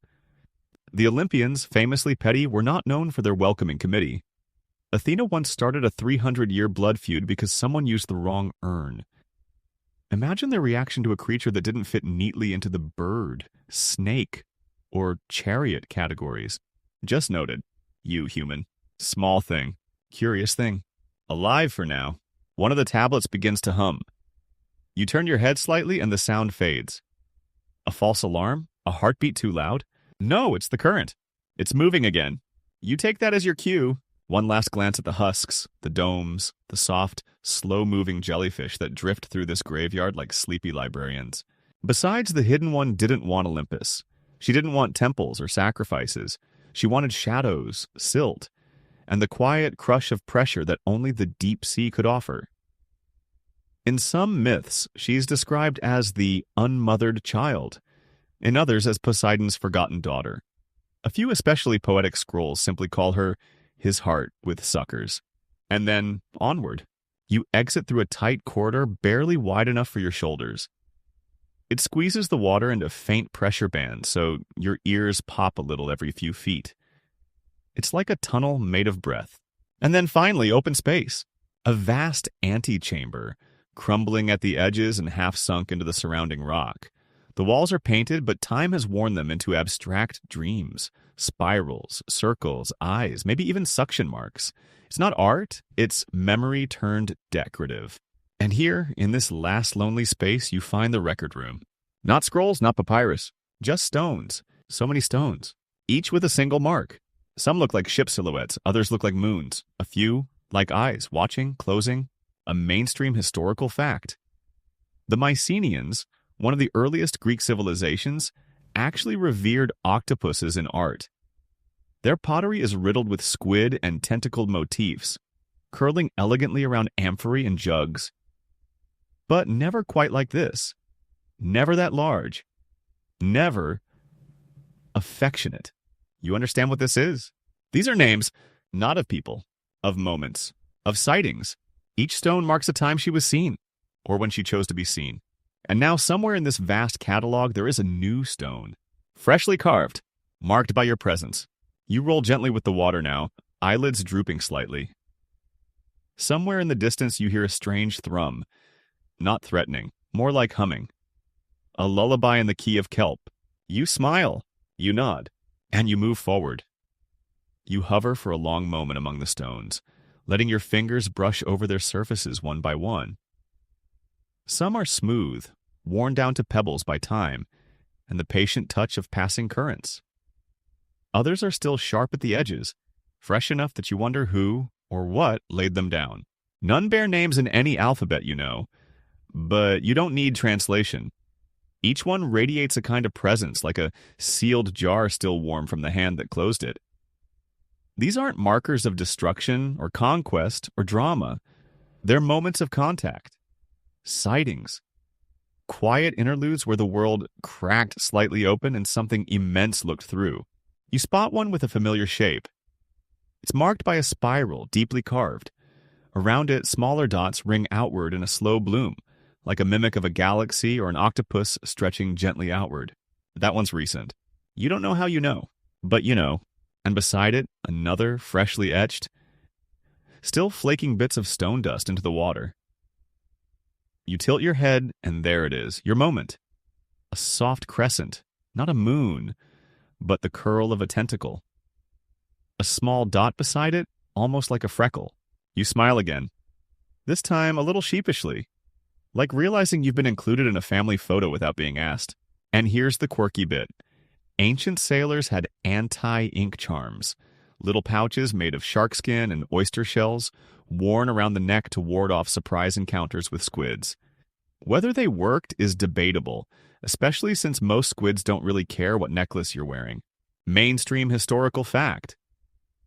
The Olympians, famously petty, were not known for their welcoming committee. Athena once started a 300-year blood feud because someone used the wrong urn. Imagine their reaction to a creature that didn't fit neatly into the bird, snake, or chariot categories. Just noted. You, human. Small thing. Curious thing. Alive for now. One of the tablets begins to hum. You turn your head slightly and the sound fades. A false alarm? A heartbeat too loud? No, it's the current. It's moving again. You take that as your cue. One last glance at the husks, the domes, the soft, slow-moving jellyfish that drift through this graveyard like sleepy librarians. Besides, the Hidden One didn't want Olympus. She didn't want temples or sacrifices. She wanted shadows, silt, and the quiet crush of pressure that only the deep sea could offer. In some myths, she's described as the unmothered child. In others, as Poseidon's forgotten daughter. A few especially poetic scrolls simply call her his heart with suckers. And then, onward. You exit through a tight corridor barely wide enough for your shoulders. It squeezes the water into faint pressure bands, so your ears pop a little every few feet. It's like a tunnel made of breath. And then finally, open space. A vast antechamber, crumbling at the edges and half sunk into the surrounding rock. The walls are painted, but time has worn them into abstract dreams, spirals, circles, eyes, maybe even suction marks. It's not art, it's memory turned decorative. And here, in this last lonely space, you find the record room. Not scrolls, not papyrus, just stones. So many stones, each with a single mark. Some look like ship silhouettes, others look like moons. A few, like eyes, watching, closing. A mainstream historical fact. The Mycenaeans, one of the earliest Greek civilizations, actually revered octopuses in art. Their pottery is riddled with squid and tentacled motifs, curling elegantly around amphorae and jugs. But never quite like this. Never that large. Never affectionate. You understand what this is? These are names, not of people, of moments, of sightings. Each stone marks a time she was seen, or when she chose to be seen. And now somewhere in this vast catalog there is a new stone, freshly carved, marked by your presence. You roll gently with the water now, eyelids drooping slightly. Somewhere in the distance you hear a strange thrum, not threatening, more like humming. A lullaby in the key of kelp. You smile, you nod, and you move forward. You hover for a long moment among the stones, letting your fingers brush over their surfaces one by one. Some are smooth, worn down to pebbles by time, and the patient touch of passing currents. Others are still sharp at the edges, fresh enough that you wonder who or what laid them down. None bear names in any alphabet, you know, but you don't need translation. Each one radiates a kind of presence, like a sealed jar still warm from the hand that closed it. These aren't markers of destruction or conquest or drama. They're moments of contact. Sightings. Quiet interludes where the world cracked slightly open and something immense looked through. You spot one with a familiar shape. It's marked by a spiral, deeply carved. Around it, smaller dots ring outward in a slow bloom, like a mimic of a galaxy or an octopus stretching gently outward. That one's recent. You don't know how you know, but you know. And beside it, another, freshly etched, still flaking bits of stone dust into the water. You tilt your head, and there it is, your moment. A soft crescent, not a moon, but the curl of a tentacle. A small dot beside it, almost like a freckle. You smile again, this time a little sheepishly, like realizing you've been included in a family photo without being asked. And here's the quirky bit. Ancient sailors had anti-ink charms, little pouches made of shark skin and oyster shells, worn around the neck to ward off surprise encounters with squids. Whether they worked is debatable, especially since most squids don't really care what necklace you're wearing. Mainstream historical fact.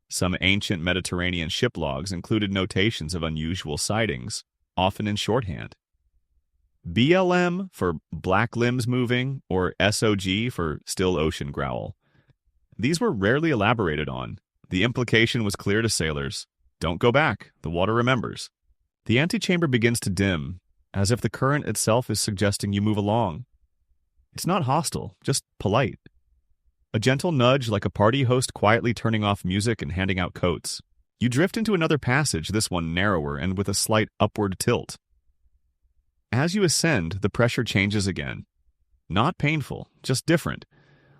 Some ancient Mediterranean ship logs included notations of unusual sightings, often in shorthand. BLM for black limbs moving, or SOG for still ocean growl. These were rarely elaborated on. The implication was clear to sailors. Don't go back, the water remembers. The antechamber begins to dim, as if the current itself is suggesting you move along. It's not hostile, just polite. A gentle nudge like a party host quietly turning off music and handing out coats. You drift into another passage, this one narrower and with a slight upward tilt. As you ascend, the pressure changes again. Not painful, just different,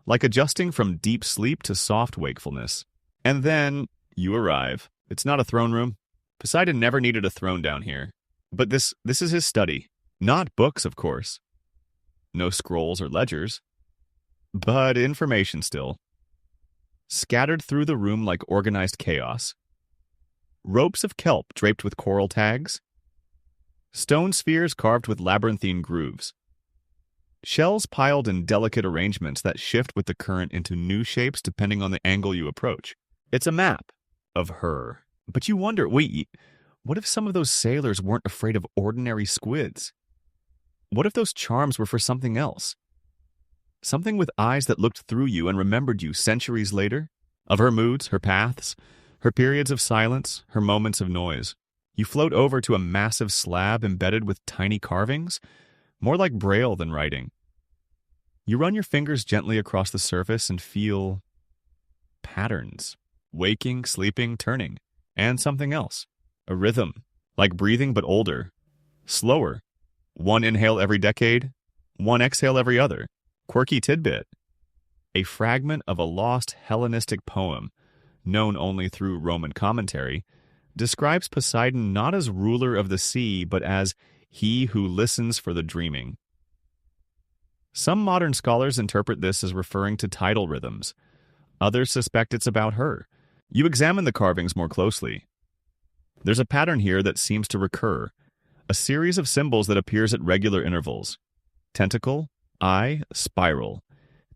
like adjusting from deep sleep to soft wakefulness. And then you arrive. It's not a throne room. Poseidon never needed a throne down here. But this is his study. Not books, of course. No scrolls or ledgers. But information still. Scattered through the room like organized chaos. Ropes of kelp draped with coral tags. Stone spheres carved with labyrinthine grooves. Shells piled in delicate arrangements that shift with the current into new shapes depending on the angle you approach. It's a map of her. But you wonder, wait, what if some of those sailors weren't afraid of ordinary squids? What if those charms were for something else? Something with eyes that looked through you and remembered you centuries later? Of her moods, her paths, her periods of silence, her moments of noise. You float over to a massive slab embedded with tiny carvings, more like braille than writing. You run your fingers gently across the surface and feel patterns. Waking, sleeping, turning. And something else. A rhythm, like breathing but older. Slower. One inhale every decade, one exhale every other. Quirky tidbit. A fragment of a lost Hellenistic poem, known only through Roman commentary, describes Poseidon not as ruler of the sea, but as he who listens for the dreaming. Some modern scholars interpret this as referring to tidal rhythms. Others suspect it's about her. You examine the carvings more closely. There's a pattern here that seems to recur, a series of symbols that appears at regular intervals. Tentacle, eye, spiral.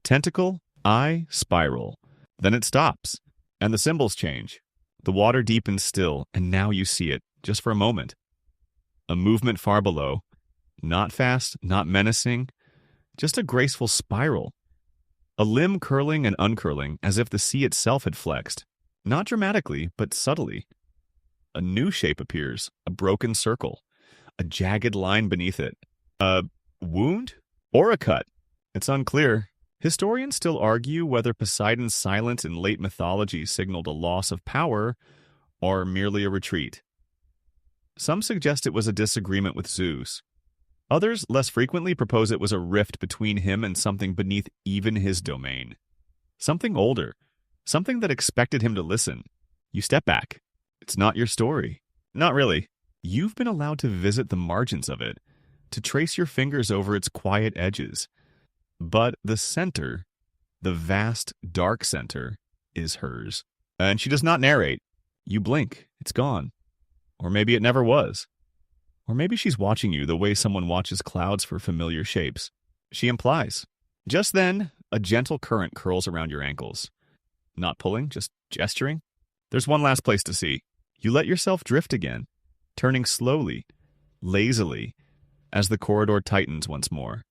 Tentacle, eye, spiral. Then it stops, and the symbols change. The water deepens still, and now you see it, just for a moment. A movement far below. Not fast, not menacing, just a graceful spiral. A limb curling and uncurling as if the sea itself had flexed. Not dramatically, but subtly. A new shape appears, a broken circle, a jagged line beneath it. A wound? Or a cut? It's unclear. Historians still argue whether Poseidon's silence in late mythology signaled a loss of power or merely a retreat. Some suggest it was a disagreement with Zeus. Others, less frequently, propose it was a rift between him and something beneath even his domain. Something older. Something that expected him to listen. You step back. It's not your story. Not really. You've been allowed to visit the margins of it, to trace your fingers over its quiet edges. But the center, the vast, dark center, is hers. And she does not narrate. You blink. It's gone. Or maybe it never was. Or maybe she's watching you the way someone watches clouds for familiar shapes. She implies. Just then, a gentle current curls around your ankles. Not pulling, just gesturing. There's one last place to see. You let yourself drift again, turning slowly, lazily, as the corridor tightens once more.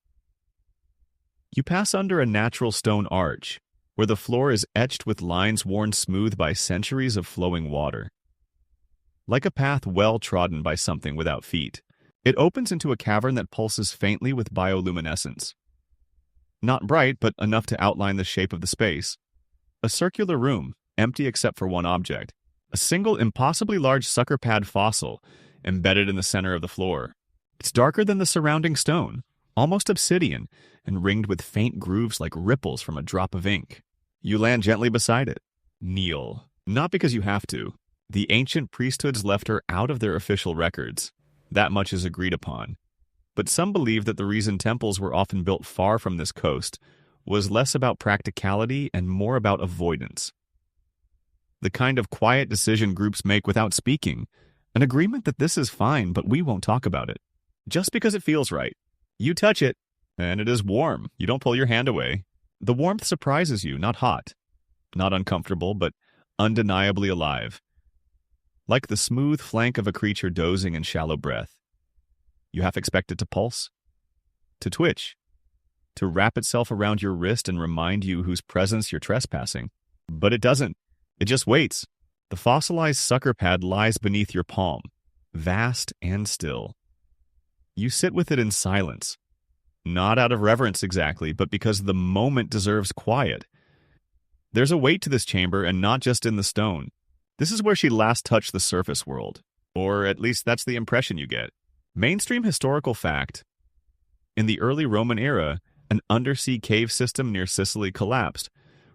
You pass under a natural stone arch, where the floor is etched with lines worn smooth by centuries of flowing water. Like a path well trodden by something without feet, it opens into a cavern that pulses faintly with bioluminescence. Not bright, but enough to outline the shape of the space. A circular room, empty except for one object. A single impossibly large sucker pad fossil, embedded in the center of the floor. It's darker than the surrounding stone, almost obsidian, and ringed with faint grooves like ripples from a drop of ink. You land gently beside it. Kneel. Not because you have to. The ancient priesthoods left her out of their official records. That much is agreed upon. But some believe that the reason temples were often built far from this coast was less about practicality and more about avoidance. The kind of quiet decision groups make without speaking, an agreement that this is fine, but we won't talk about it. Just because it feels right. You touch it, and it is warm. You don't pull your hand away. The warmth surprises you, not hot, not uncomfortable, but undeniably alive. Like the smooth flank of a creature dozing in shallow breath. You half expect it to pulse, to twitch, to wrap itself around your wrist and remind you whose presence you're trespassing. But it doesn't. It just waits. The fossilized sucker pad lies beneath your palm, vast and still. You sit with it in silence, not out of reverence exactly, but because the moment deserves quiet. There's a weight to this chamber, and not just in the stone. This is where she last touched the surface world, or at least that's the impression you get. Mainstream historical fact. In the early Roman era, an undersea cave system near Sicily collapsed,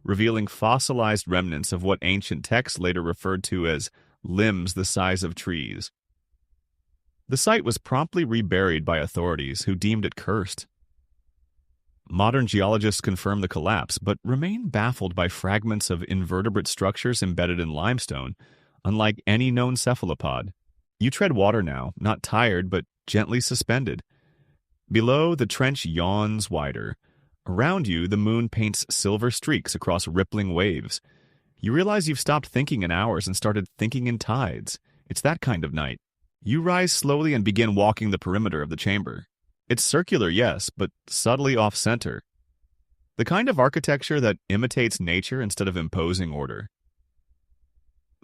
revealing fossilized remnants of what ancient texts later referred to as limbs the size of trees. The site was promptly reburied by authorities who deemed it cursed. Modern geologists confirm the collapse, but remain baffled by fragments of invertebrate structures embedded in limestone, unlike any known cephalopod. You tread water now, not tired, but gently suspended. Below, the trench yawns wider. Around you, the moon paints silver streaks across rippling waves. You realize you've stopped thinking in hours and started thinking in tides. It's that kind of night. You rise slowly and begin walking the perimeter of the chamber. It's circular, yes, but subtly off-center. The kind of architecture that imitates nature instead of imposing order.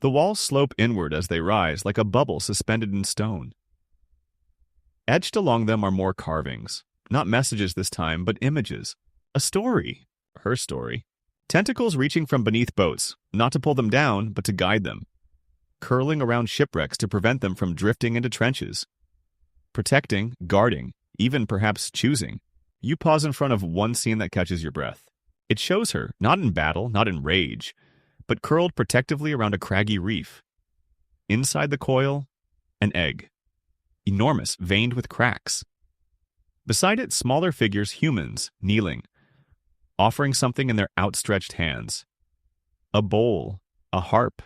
The walls slope inward as they rise, like a bubble suspended in stone. Etched along them are more carvings. Not messages this time, but images. A story. Her story. Tentacles reaching from beneath boats, not to pull them down, but to guide them. Curling around shipwrecks to prevent them from drifting into trenches. Protecting, guarding, even perhaps choosing. You pause in front of one scene that catches your breath. It shows her, not in battle, not in rage, but curled protectively around a craggy reef. Inside the coil, an egg. Enormous, veined with cracks. Beside it, smaller figures, humans, kneeling, offering something in their outstretched hands. A bowl, a harp,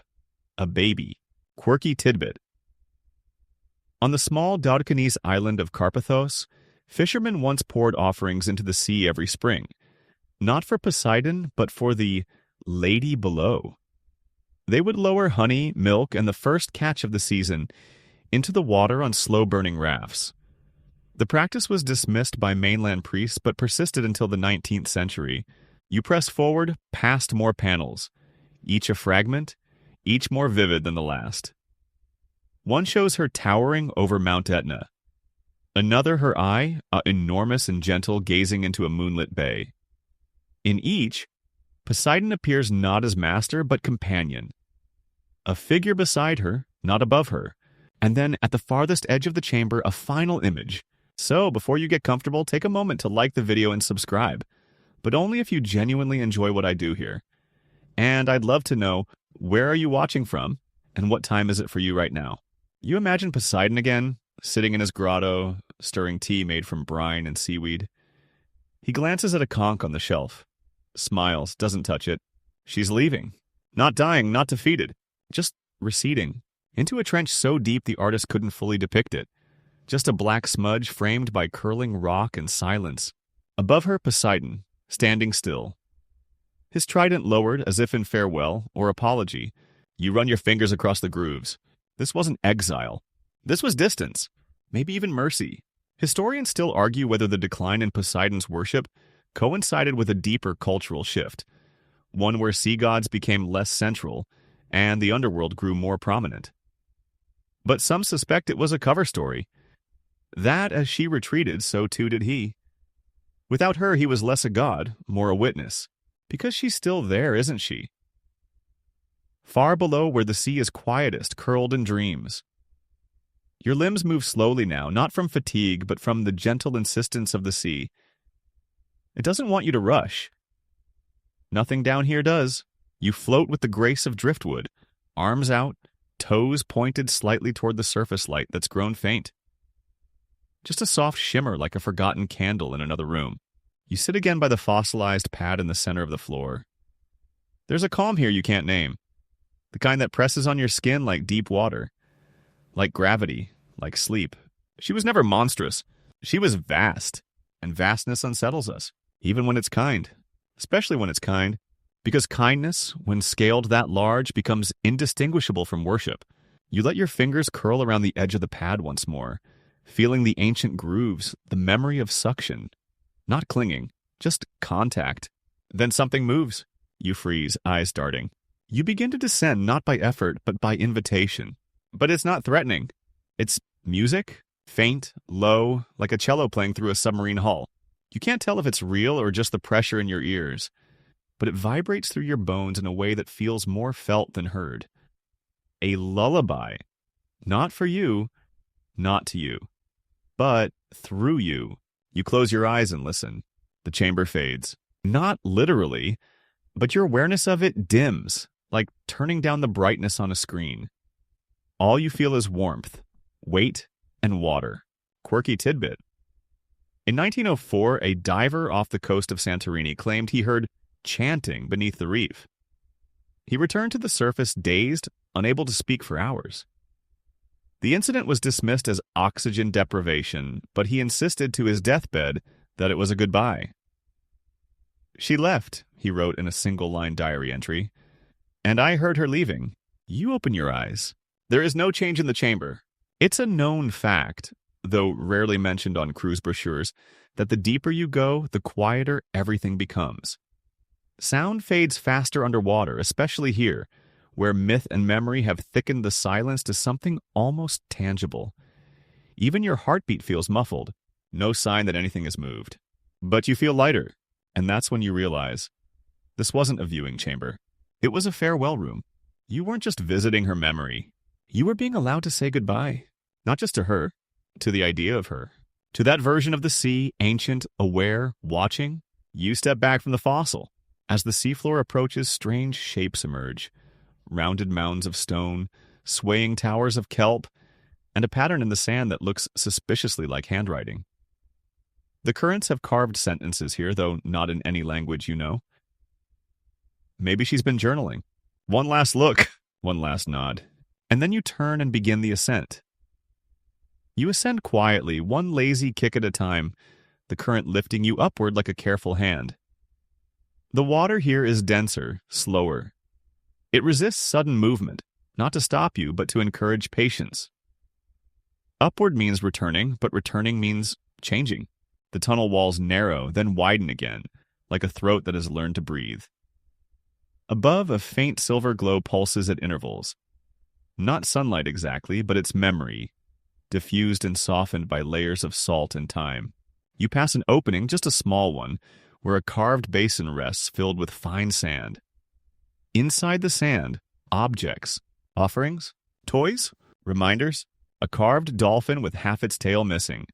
a baby, quirky tidbit. On the small Dodecanese island of Carpathos, fishermen once poured offerings into the sea every spring, not for Poseidon, but for the lady below. They would lower honey, milk, and the first catch of the season into the water on slow-burning rafts. The practice was dismissed by mainland priests but persisted until the 19th century. You press forward past more panels, each a fragment, each more vivid than the last. One shows her towering over Mount Etna. Another her eye, enormous and gentle, gazing into a moonlit bay. In each, Poseidon appears not as master but companion. A figure beside her, not above her. And then, at the farthest edge of the chamber, a final image. So, before you get comfortable, take a moment to like the video and subscribe. But only if you genuinely enjoy what I do here. And I'd love to know, where are you watching from, and what time is it for you right now? You imagine Poseidon again, sitting in his grotto, stirring tea made from brine and seaweed. He glances at a conch on the shelf. Smiles, doesn't touch it. She's leaving. Not dying, not defeated. Just receding. Into a trench so deep the artist couldn't fully depict it. Just a black smudge framed by curling rock and silence. Above her, Poseidon, standing still. His trident lowered as if in farewell or apology. You run your fingers across the grooves. This wasn't exile. This was distance. Maybe even mercy. Historians still argue whether the decline in Poseidon's worship coincided with a deeper cultural shift. One where sea gods became less central and the underworld grew more prominent. But some suspect it was a cover story. That as she retreated, so too did he. Without her, he was less a god, more a witness. Because she's still there, isn't she? Far below where the sea is quietest, curled in dreams. Your limbs move slowly now, not from fatigue, but from the gentle insistence of the sea. It doesn't want you to rush. Nothing down here does. You float with the grace of driftwood, arms out, toes pointed slightly toward the surface light that's grown faint. just a soft shimmer like a forgotten candle in another room. You sit again by the fossilized pad in the center of the floor. There's a calm here you can't name, the kind that presses on your skin like deep water, like gravity, like sleep. She was never monstrous. She was vast, and vastness unsettles us, even when it's kind, especially when it's kind, because kindness, when scaled that large, becomes indistinguishable from worship. You let your fingers curl around the edge of the pad once more, feeling the ancient grooves, the memory of suction. Not clinging, just contact. Then something moves. You freeze, eyes darting. You begin to descend not by effort, but by invitation. But it's not threatening. It's music, faint, low, like a cello playing through a submarine hull. You can't tell if it's real or just the pressure in your ears, but it vibrates through your bones in a way that feels more felt than heard. A lullaby. Not for you, not to you, but through you. You close your eyes and listen. The chamber fades. Not literally, but your awareness of it dims, like turning down the brightness on a screen. All you feel is warmth, weight, and water. Quirky tidbit. In 1904, a diver off the coast of Santorini claimed he heard chanting beneath the reef. He returned to the surface dazed, unable to speak for hours. The incident was dismissed as oxygen deprivation, but he insisted to his deathbed that it was a goodbye. She left, he wrote in a single-line diary entry, and I heard her leaving. You open your eyes. There is no change in the chamber. It's a known fact, though rarely mentioned on cruise brochures, that the deeper you go, the quieter everything becomes. Sound fades faster underwater, especially here, where myth and memory have thickened the silence to something almost tangible. Even your heartbeat feels muffled, no sign that anything has moved. But you feel lighter, and that's when you realize this wasn't a viewing chamber. It was a farewell room. You weren't just visiting her memory. You were being allowed to say goodbye, not just to her, to the idea of her, to that version of the sea, ancient, aware, watching. You step back from the fossil. As the seafloor approaches, strange shapes emerge. Rounded mounds of stone, swaying towers of kelp, and a pattern in the sand that looks suspiciously like handwriting. The currents have carved sentences here, though not in any language you know. Maybe she's been journaling. One last look, one last nod, and then you turn and begin the ascent. You ascend quietly, one lazy kick at a time, the current lifting you upward like a careful hand. The water here is denser, slower. It resists sudden movement, not to stop you, but to encourage patience. Upward means returning, but returning means changing. The tunnel walls narrow, then widen again, like a throat that has learned to breathe. Above, a faint silver glow pulses at intervals. Not sunlight exactly, but it's memory, diffused and softened by layers of salt and time. You pass an opening, just a small one, where a carved basin rests filled with fine sand. Inside the sand, objects, offerings, toys, reminders, a carved dolphin with half its tail missing,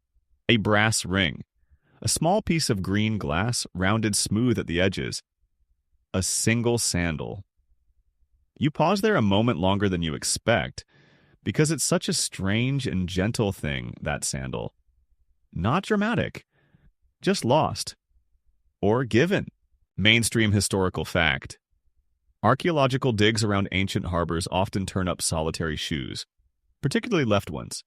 a brass ring, a small piece of green glass rounded smooth at the edges, a single sandal. You pause there a moment longer than you expect, because it's such a strange and gentle thing, that sandal. Not dramatic, just lost. Or given. Mainstream historical fact. Archaeological digs around ancient harbors often turn up solitary shoes, particularly left ones.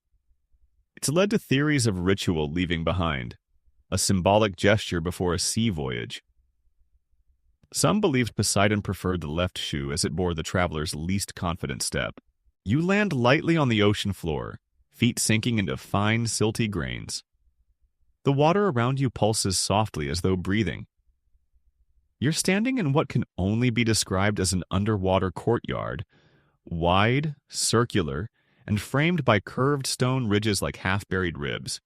It's led to theories of ritual leaving behind, a symbolic gesture before a sea voyage. Some believed Poseidon preferred the left shoe as it bore the traveler's least confident step. You land lightly on the ocean floor, feet sinking into fine, silty grains. The water around you pulses softly as though breathing. You're standing in what can only be described as an underwater courtyard, wide, circular, and framed by curved stone ridges like half-buried ribs.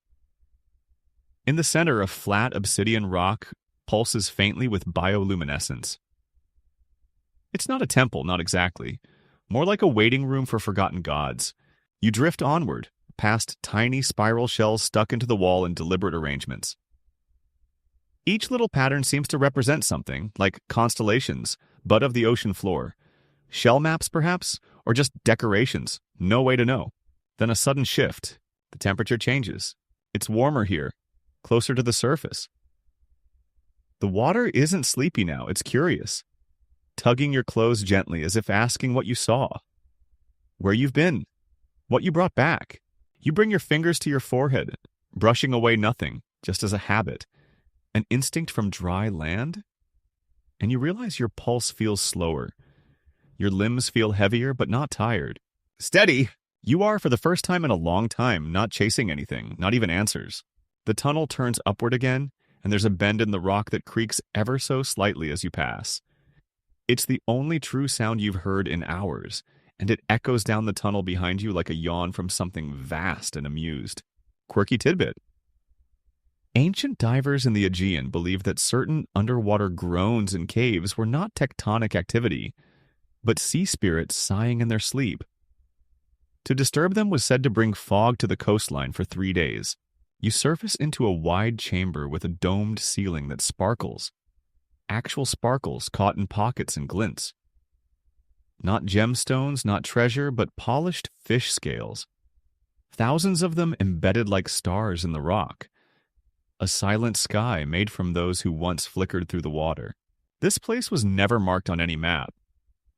In the center, a flat obsidian rock pulses faintly with bioluminescence. It's not a temple, not exactly. More like a waiting room for forgotten gods. You drift onward, past tiny spiral shells stuck into the wall in deliberate arrangements. Each little pattern seems to represent something, like constellations, but of the ocean floor. Shell maps, perhaps, or just decorations, no way to know. Then a sudden shift. The temperature changes. It's warmer here, closer to the surface. The water isn't sleepy now, it's curious, tugging your clothes gently as if asking what you saw, where you've been, what you brought back. You bring your fingers to your forehead, brushing away nothing, just as a habit, an instinct from dry land. And you realize your pulse feels slower. Your limbs feel heavier, but not tired. Steady! You are, for the first time in a long time, not chasing anything, not even answers. The tunnel turns upward again, and there's a bend in the rock that creaks ever so slightly as you pass. It's the only true sound you've heard in hours, and it echoes down the tunnel behind you like a yawn from something vast and amused. Quirky tidbit. Ancient divers in the Aegean believed that certain underwater groans in caves were not tectonic activity, but sea spirits sighing in their sleep. To disturb them was said to bring fog to the coastline for 3 days. You surface into a wide chamber with a domed ceiling that sparkles. Actual sparkles caught in pockets and glints. Not gemstones, not treasure, but polished fish scales. Thousands of them embedded like stars in the rock. A silent sky made from those who once flickered through the water. This place was never marked on any map,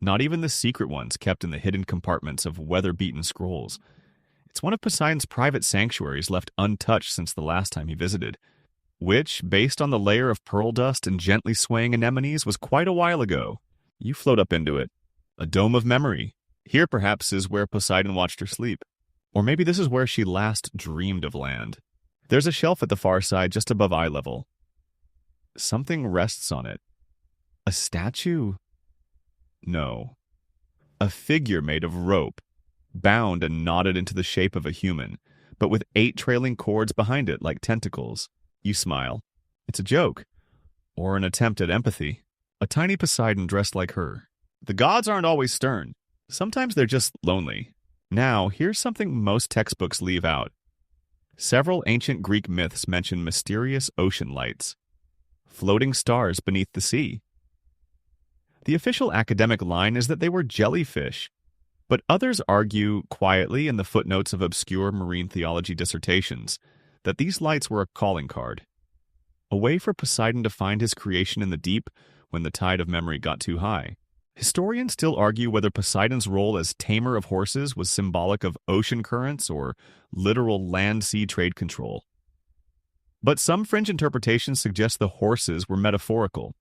not even the secret ones kept in the hidden compartments of weather-beaten scrolls. It's one of Poseidon's private sanctuaries left untouched since the last time he visited, which, based on the layer of pearl dust and gently swaying anemones, was quite a while ago. You float up into it. A dome of memory. Here, perhaps, is where Poseidon watched her sleep. Or maybe this is where she last dreamed of land. There's a shelf at the far side just above eye level. Something rests on it. A statue? No. A figure made of rope, bound and knotted into the shape of a human, but with 8 trailing cords behind it like tentacles. You smile. It's a joke. Or an attempt at empathy. A tiny Poseidon dressed like her. The gods aren't always stern. Sometimes they're just lonely. Now, here's something most textbooks leave out. Several ancient Greek myths mention mysterious ocean lights, floating stars beneath the sea. The official academic line is that they were jellyfish, but others argue quietly in the footnotes of obscure marine theology dissertations that these lights were a calling card, a way for Poseidon to find his creation in the deep when the tide of memory got too high. Historians still argue whether Poseidon's role as tamer of horses was symbolic of ocean currents or literal land-sea trade control. But some fringe interpretations suggest the horses were metaphorical.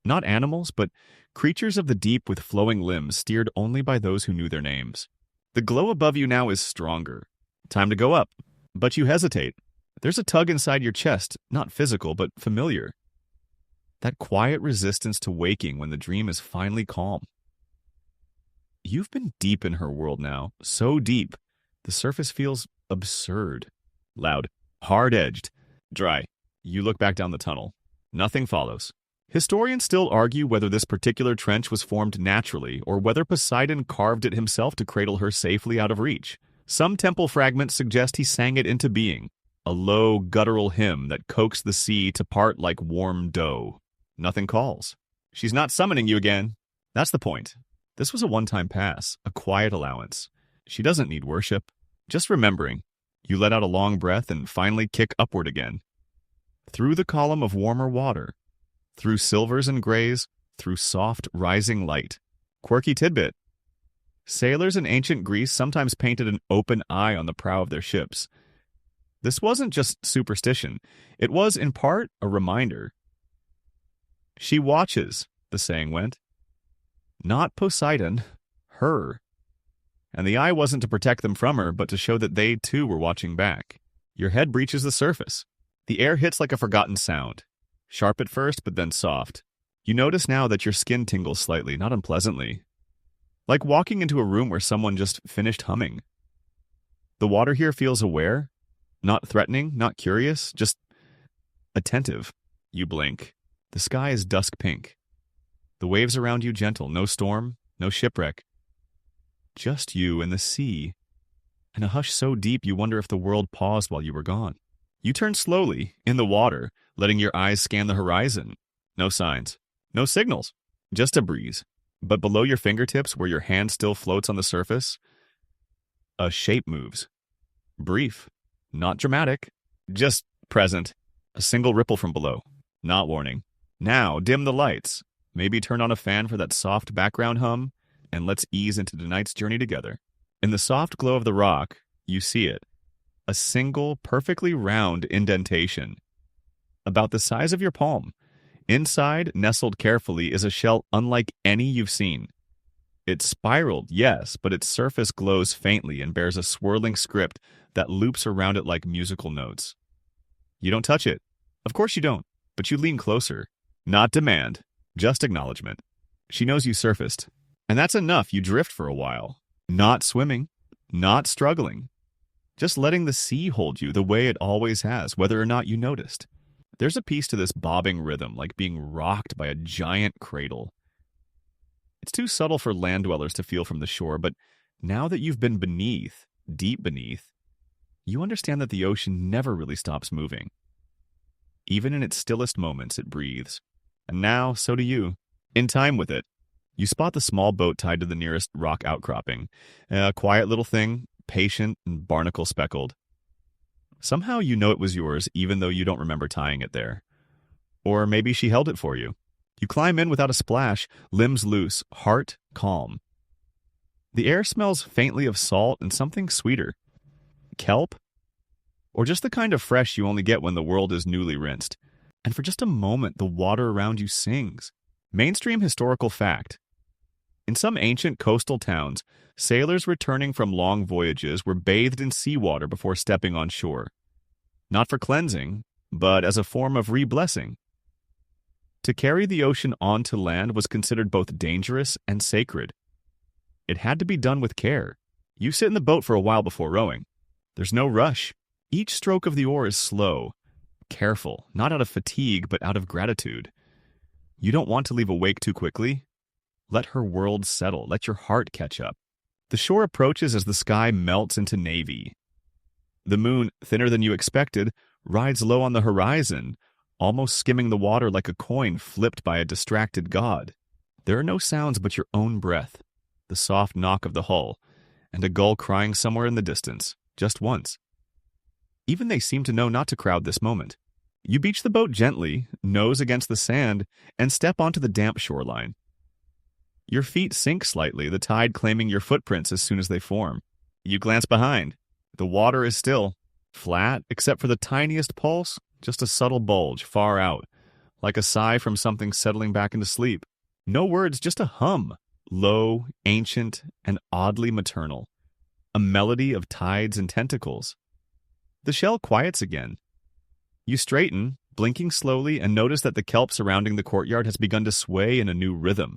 Not animals, but creatures of the deep with flowing limbs steered only by those who knew their names. The glow above you now is stronger. Time to go up. But you hesitate. There's a tug inside your chest, not physical, but familiar. That quiet resistance to waking when the dream is finally calm. You've been deep in her world now, so deep, the surface feels absurd. Loud, hard-edged, dry. You look back down the tunnel. Nothing follows. Historians still argue whether this particular trench was formed naturally or whether Poseidon carved it himself to cradle her safely out of reach. Some temple fragments suggest he sang it into being, a low, guttural hymn that coaxed the sea to part like warm dough. Nothing calls. She's not summoning you again. That's the point. This was a one-time pass, a quiet allowance. She doesn't need worship. Just remembering. You let out a long breath and finally kick upward again. Through the column of warmer water. Through silvers and grays. Through soft, rising light. Quirky tidbit. Sailors in ancient Greece sometimes painted an open eye on the prow of their ships. This wasn't just superstition. It was, in part, a reminder. She watches, the saying went. Not Poseidon, her. And the eye wasn't to protect them from her, but to show that they, too, were watching back. Your head breaches the surface. The air hits like a forgotten sound. Sharp at first, but then soft. You notice now that your skin tingles slightly, not unpleasantly. Like walking into a room where someone just finished humming. The water here feels aware, not threatening, not curious, just attentive. You blink. The sky is dusk pink. The waves around you gentle, no storm, no shipwreck. Just you and the sea, and a hush so deep you wonder if the world paused while you were gone. You turn slowly, in the water, letting your eyes scan the horizon. No signs, no signals, just a breeze. But below your fingertips, where your hand still floats on the surface, a shape moves. Brief, not dramatic, Just present. A single ripple from below. Not warning. Now, dim the lights. Maybe turn on a fan for that soft background hum, and let's ease into tonight's journey together. In the soft glow of the rock, you see it. A single, perfectly round indentation. About the size of your palm. Inside, nestled carefully, is a shell unlike any you've seen. It's spiraled, yes, but its surface glows faintly and bears a swirling script that loops around it like musical notes. You don't touch it. Of course you don't, but you lean closer. Not demand, just acknowledgement. She knows you surfaced, and that's enough. You drift for a while. Not swimming, not struggling. Just letting the sea hold you the way it always has, whether or not you noticed. There's a piece to this bobbing rhythm, like being rocked by a giant cradle. It's too subtle for land dwellers to feel from the shore, but now that you've been beneath, deep beneath, you understand that the ocean never really stops moving. Even in its stillest moments, it breathes. And now, so do you. In time with it. You spot the small boat tied to the nearest rock outcropping. A quiet little thing, patient and barnacle speckled. Somehow you know it was yours, even though you don't remember tying it there. Or maybe she held it for you. You climb in without a splash, limbs loose, heart calm. The air smells faintly of salt and something sweeter. Kelp? Or just the kind of fresh you only get when the world is newly rinsed. And for just a moment, the water around you sings. Mainstream historical fact. In some ancient coastal towns, sailors returning from long voyages were bathed in seawater before stepping on shore. Not for cleansing, but as a form of re-blessing. To carry the ocean onto land was considered both dangerous and sacred. It had to be done with care. You sit in the boat for a while before rowing. There's no rush. Each stroke of the oar is slow, careful, not out of fatigue, but out of gratitude. You don't want to leave a wake too quickly. Let her world settle. Let your heart catch up. The shore approaches as the sky melts into navy. The moon, thinner than you expected, rides low on the horizon, almost skimming the water like a coin flipped by a distracted god. There are no sounds but your own breath, the soft knock of the hull, and a gull crying somewhere in the distance, just once. Even they seem to know not to crowd this moment. You beach the boat gently, nose against the sand, and step onto the damp shoreline. Your feet sink slightly, the tide claiming your footprints as soon as they form. You glance behind. The water is still, flat, except for the tiniest pulse, just a subtle bulge far out, like a sigh from something settling back into sleep. No words, just a hum, low, ancient, and oddly maternal. A melody of tides and tentacles. The shell quiets again. You straighten, blinking slowly, and notice that the kelp surrounding the courtyard has begun to sway in a new rhythm,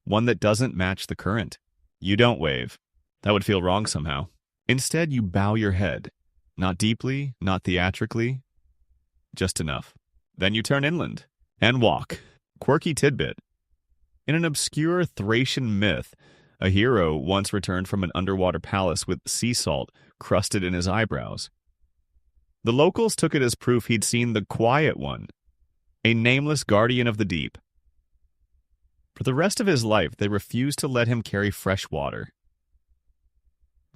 one that doesn't match the current. You don't wave. That would feel wrong somehow. Instead, you bow your head. Not deeply, not theatrically, just enough. Then you turn inland and walk. Quirky tidbit. In an obscure Thracian myth, a hero once returned from an underwater palace with sea salt crusted in his eyebrows. The locals took it as proof he'd seen the Quiet One, a nameless guardian of the deep. For the rest of his life, they refused to let him carry fresh water.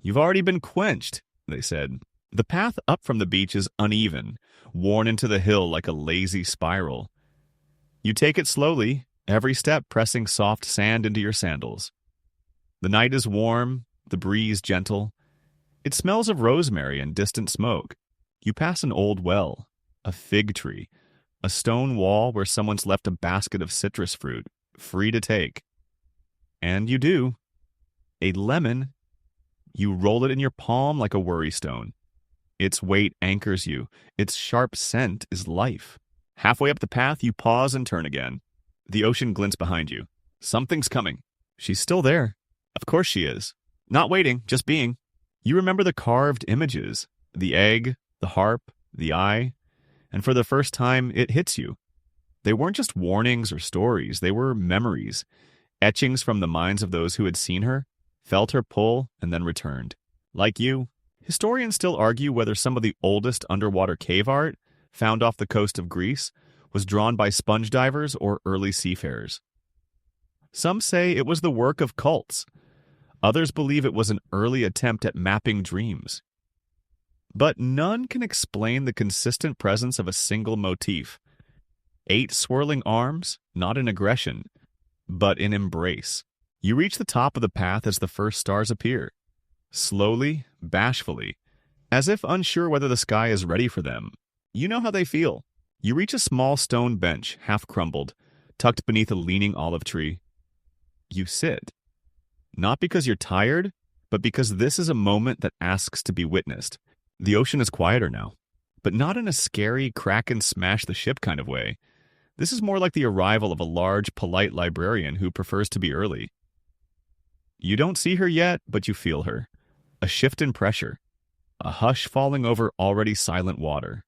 "You've already been quenched," they said. The path up from the beach is uneven, worn into the hill like a lazy spiral. You take it slowly, every step pressing soft sand into your sandals. The night is warm, the breeze gentle. It smells of rosemary and distant smoke. You pass an old well, a fig tree, a stone wall where someone's left a basket of citrus fruit, free to take. And you do. A lemon. You roll it in your palm like a worry stone. Its weight anchors you. Its sharp scent is life. Halfway up the path, you pause and turn again. The ocean glints behind you. Something's coming. She's still there. Of course she is. Not waiting, just being. You remember the carved images, the egg, the harp, the eye, and for the first time, it hits you. They weren't just warnings or stories, they were memories, etchings from the minds of those who had seen her, felt her pull, and then returned. Like you, historians still argue whether some of the oldest underwater cave art, found off the coast of Greece, was drawn by sponge divers or early seafarers. Some say it was the work of cults. Others believe it was an early attempt at mapping dreams. But none can explain the consistent presence of a single motif. 8 swirling arms, not in aggression, but in embrace. You reach the top of the path as the first stars appear. Slowly, bashfully, as if unsure whether the sky is ready for them. You know how they feel. You reach a small stone bench, half crumbled, tucked beneath a leaning olive tree. You sit. Not because you're tired, but because this is a moment that asks to be witnessed. The ocean is quieter now, but not in a scary, crack and smash the ship kind of way. This is more like the arrival of a large, polite librarian who prefers to be early. You don't see her yet, but you feel her. A shift in pressure. A hush falling over already silent water.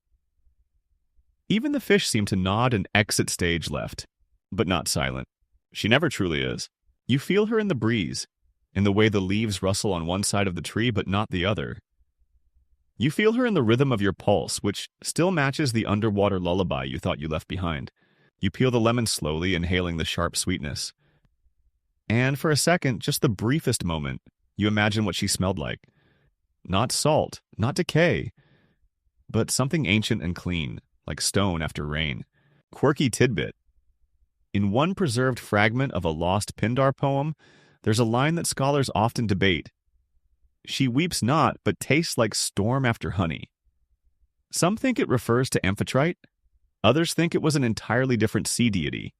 Even the fish seem to nod and exit stage left, but not silent. She never truly is. You feel her in the breeze, in the way the leaves rustle on one side of the tree but not the other. You feel her in the rhythm of your pulse, which still matches the underwater lullaby you thought you left behind. You peel the lemon slowly, inhaling the sharp sweetness. And for a second, just the briefest moment, you imagine what she smelled like. Not salt, not decay, but something ancient and clean, like stone after rain. Quirky tidbit. In one preserved fragment of a lost Pindar poem, there's a line that scholars often debate. She weeps not, but tastes like storm after honey. Some think it refers to Amphitrite. Others think it was an entirely different sea deity,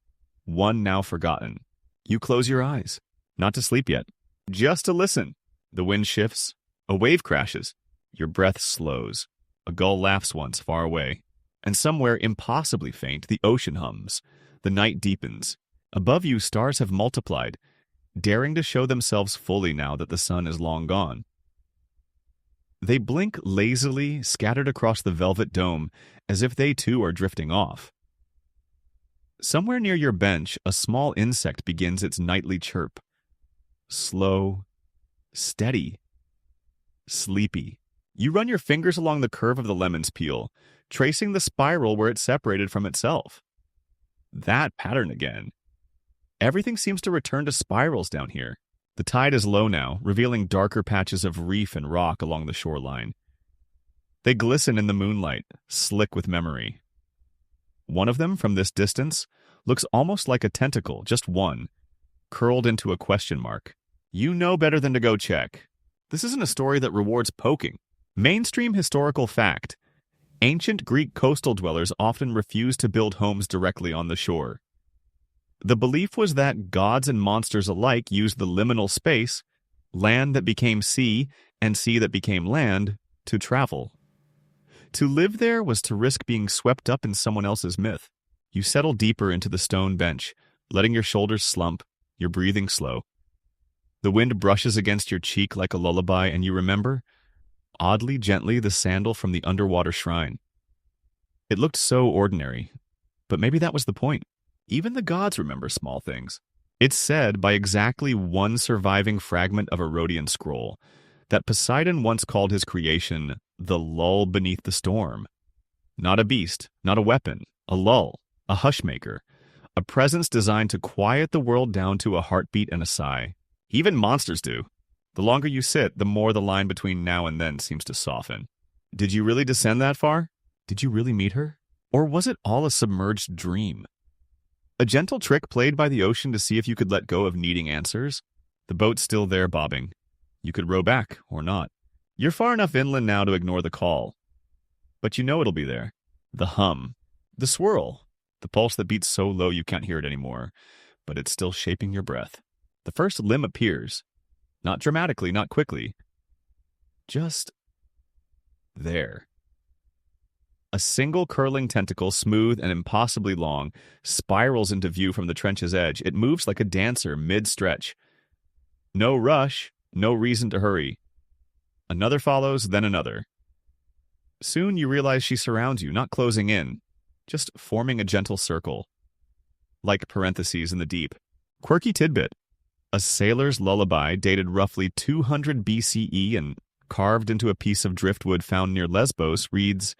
one now forgotten. You close your eyes, not to sleep yet, just to listen. The wind shifts, a wave crashes, your breath slows, a gull laughs once far away, and somewhere impossibly faint the ocean hums. The night deepens. Above you, stars have multiplied, daring to show themselves fully now that the sun is long gone. They blink lazily, scattered across the velvet dome, as if they too are drifting off. Somewhere near your bench, a small insect begins its nightly chirp. Slow, steady, sleepy. You run your fingers along the curve of the lemon's peel, tracing the spiral where it separated from itself. That pattern again. Everything seems to return to spirals down here. The tide is low now, revealing darker patches of reef and rock along the shoreline. They glisten in the moonlight, slick with memory. One of them, from this distance, looks almost like a tentacle, just one, curled into a question mark. You know better than to go check. This isn't a story that rewards poking. Mainstream historical fact. Ancient Greek coastal dwellers often refused to build homes directly on the shore. The belief was that gods and monsters alike used the liminal space, land that became sea and sea that became land, to travel. To live there was to risk being swept up in someone else's myth. You settle deeper into the stone bench, letting your shoulders slump, your breathing slow. The wind brushes against your cheek like a lullaby, and you remember, oddly gently, the sandal from the underwater shrine. It looked so ordinary, but maybe that was the point. Even the gods remember small things. It's said by exactly one surviving fragment of a Rhodian scroll that Poseidon once called his creation the lull beneath the storm. Not a beast, not a weapon, a lull, a hushmaker, a presence designed to quiet the world down to a heartbeat and a sigh. Even monsters do. The longer you sit, the more the line between now and then seems to soften. Did you really descend that far? Did you really meet her? Or was it all a submerged dream? A gentle trick played by the ocean to see if you could let go of needing answers? The boat's still there bobbing. You could row back, or not. You're far enough inland now to ignore the call. But you know it'll be there. The hum. The swirl. The pulse that beats so low you can't hear it anymore, but it's still shaping your breath. The first limb appears. Not dramatically, not quickly. Just there. A single curling tentacle, smooth and impossibly long, spirals into view from the trench's edge. It moves like a dancer mid-stretch. No rush, no reason to hurry. Another follows, then another. Soon you realize she surrounds you, not closing in, just forming a gentle circle. Like parentheses in the deep. Quirky tidbit. A sailor's lullaby dated roughly 200 BCE and carved into a piece of driftwood found near Lesbos reads,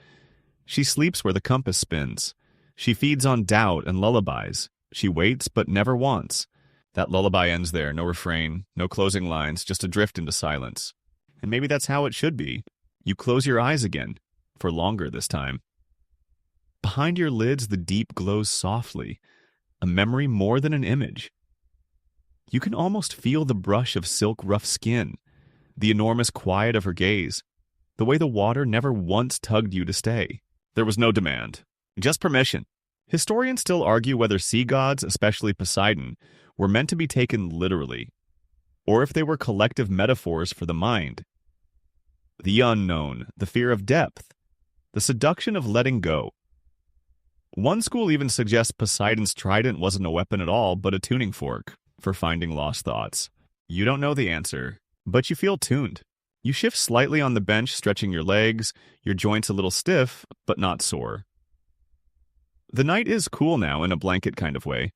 "She sleeps where the compass spins. She feeds on doubt and lullabies. She waits but never wants." That lullaby ends there, no refrain, no closing lines, just a drift into silence. And maybe that's how it should be. You close your eyes again, for longer this time. Behind your lids, the deep glows softly, a memory more than an image. You can almost feel the brush of silk rough skin, the enormous quiet of her gaze, the way the water never once tugged you to stay. There was no demand, just permission. Historians still argue whether sea gods, especially Poseidon, were meant to be taken literally, or if they were collective metaphors for the mind. The unknown, the fear of depth, the seduction of letting go. One school even suggests Poseidon's trident wasn't a weapon at all, but a tuning fork for finding lost thoughts. You don't know the answer, but you feel tuned. You shift slightly on the bench, stretching your legs, your joints a little stiff, but not sore. The night is cool now in a blanket kind of way.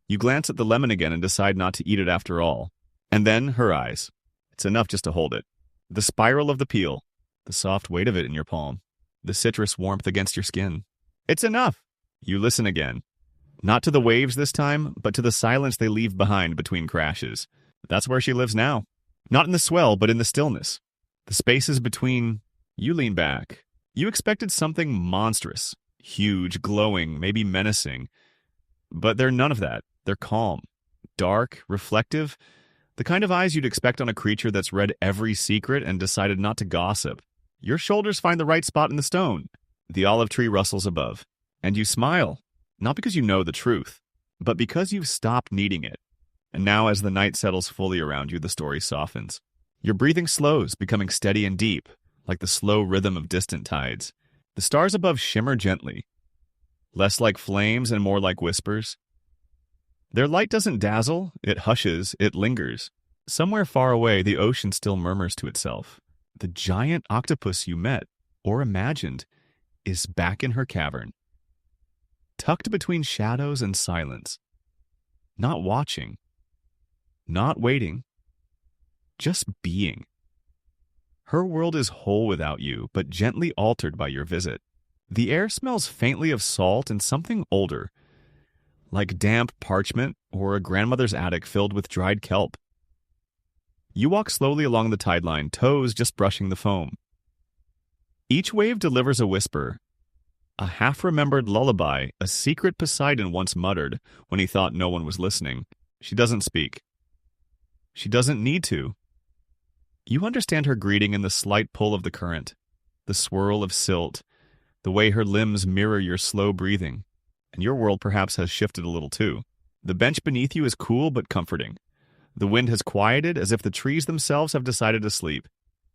You glance at the lemon again and decide not to eat it after all. And then her eyes. It's enough just to hold it. The spiral of the peel, the soft weight of it in your palm, the citrus warmth against your skin. It's enough. You listen again. Not to the waves this time, but to the silence they leave behind between crashes. That's where she lives now. Not in the swell, but in the stillness. The spaces between. You lean back. You expected something monstrous, huge, glowing, maybe menacing. But they're none of that. They're calm, dark, reflective, the kind of eyes you'd expect on a creature that's read every secret and decided not to gossip. Your shoulders find the right spot in the stone. The olive tree rustles above. And you smile, not because you know the truth, but because you've stopped needing it. And now as the night settles fully around you, the story softens. Your breathing slows, becoming steady and deep, like the slow rhythm of distant tides. The stars above shimmer gently, less like flames and more like whispers. Their light doesn't dazzle, it hushes, it lingers. Somewhere far away, the ocean still murmurs to itself. The giant octopus you met, or imagined, is back in her cavern. Tucked between shadows and silence. Not watching. Not waiting. Just being. Her world is whole without you, but gently altered by your visit. The air smells faintly of salt and something older, like damp parchment or a grandmother's attic filled with dried kelp. You walk slowly along the tide line, toes just brushing the foam. Each wave delivers a whisper, a half-remembered lullaby, a secret Poseidon once muttered when he thought no one was listening. She doesn't speak. She doesn't need to. You understand her greeting in the slight pull of the current, the swirl of silt, the way her limbs mirror your slow breathing. And your world perhaps has shifted a little too. The bench beneath you is cool but comforting. The wind has quieted as if the trees themselves have decided to sleep.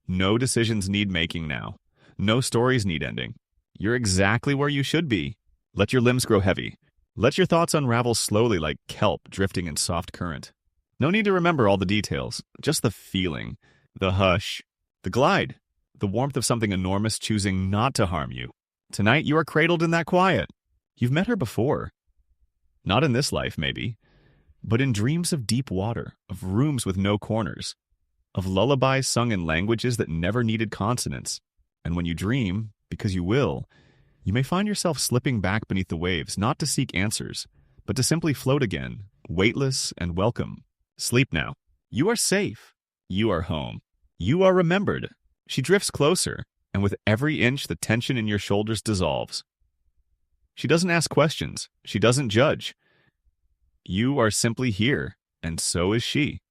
No decisions need making now. No stories need ending. You're exactly where you should be. Let your limbs grow heavy. Let your thoughts unravel slowly like kelp drifting in soft current. No need to remember all the details, just the feeling, the hush, the glide, the warmth of something enormous choosing not to harm you. Tonight you are cradled in that quiet. You've met her before. Not in this life, maybe, but in dreams of deep water, of rooms with no corners, of lullabies sung in languages that never needed consonants. And when you dream, because you will, you may find yourself slipping back beneath the waves, not to seek answers, but to simply float again, weightless and welcome. Sleep now. You are safe. You are home. You are remembered. She drifts closer, and with every inch the tension in your shoulders dissolves. She doesn't ask questions. She doesn't judge. You are simply here, and so is she.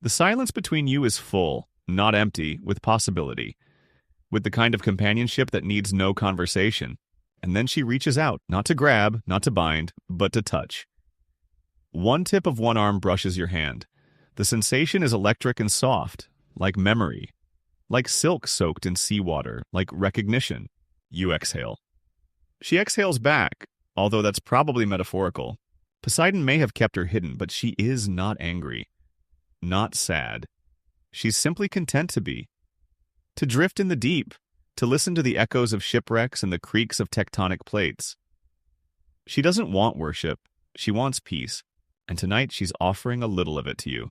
The silence between you is full, not empty, with possibility, with the kind of companionship that needs no conversation. And then she reaches out, not to grab, not to bind, but to touch. One tip of one arm brushes your hand. The sensation is electric and soft, like memory, like silk soaked in seawater, like recognition. You exhale. She exhales back, although that's probably metaphorical. Poseidon may have kept her hidden, but she is not angry, not sad. She's simply content to be. To drift in the deep, to listen to the echoes of shipwrecks and the creaks of tectonic plates. She doesn't want worship, she wants peace, and tonight she's offering a little of it to you.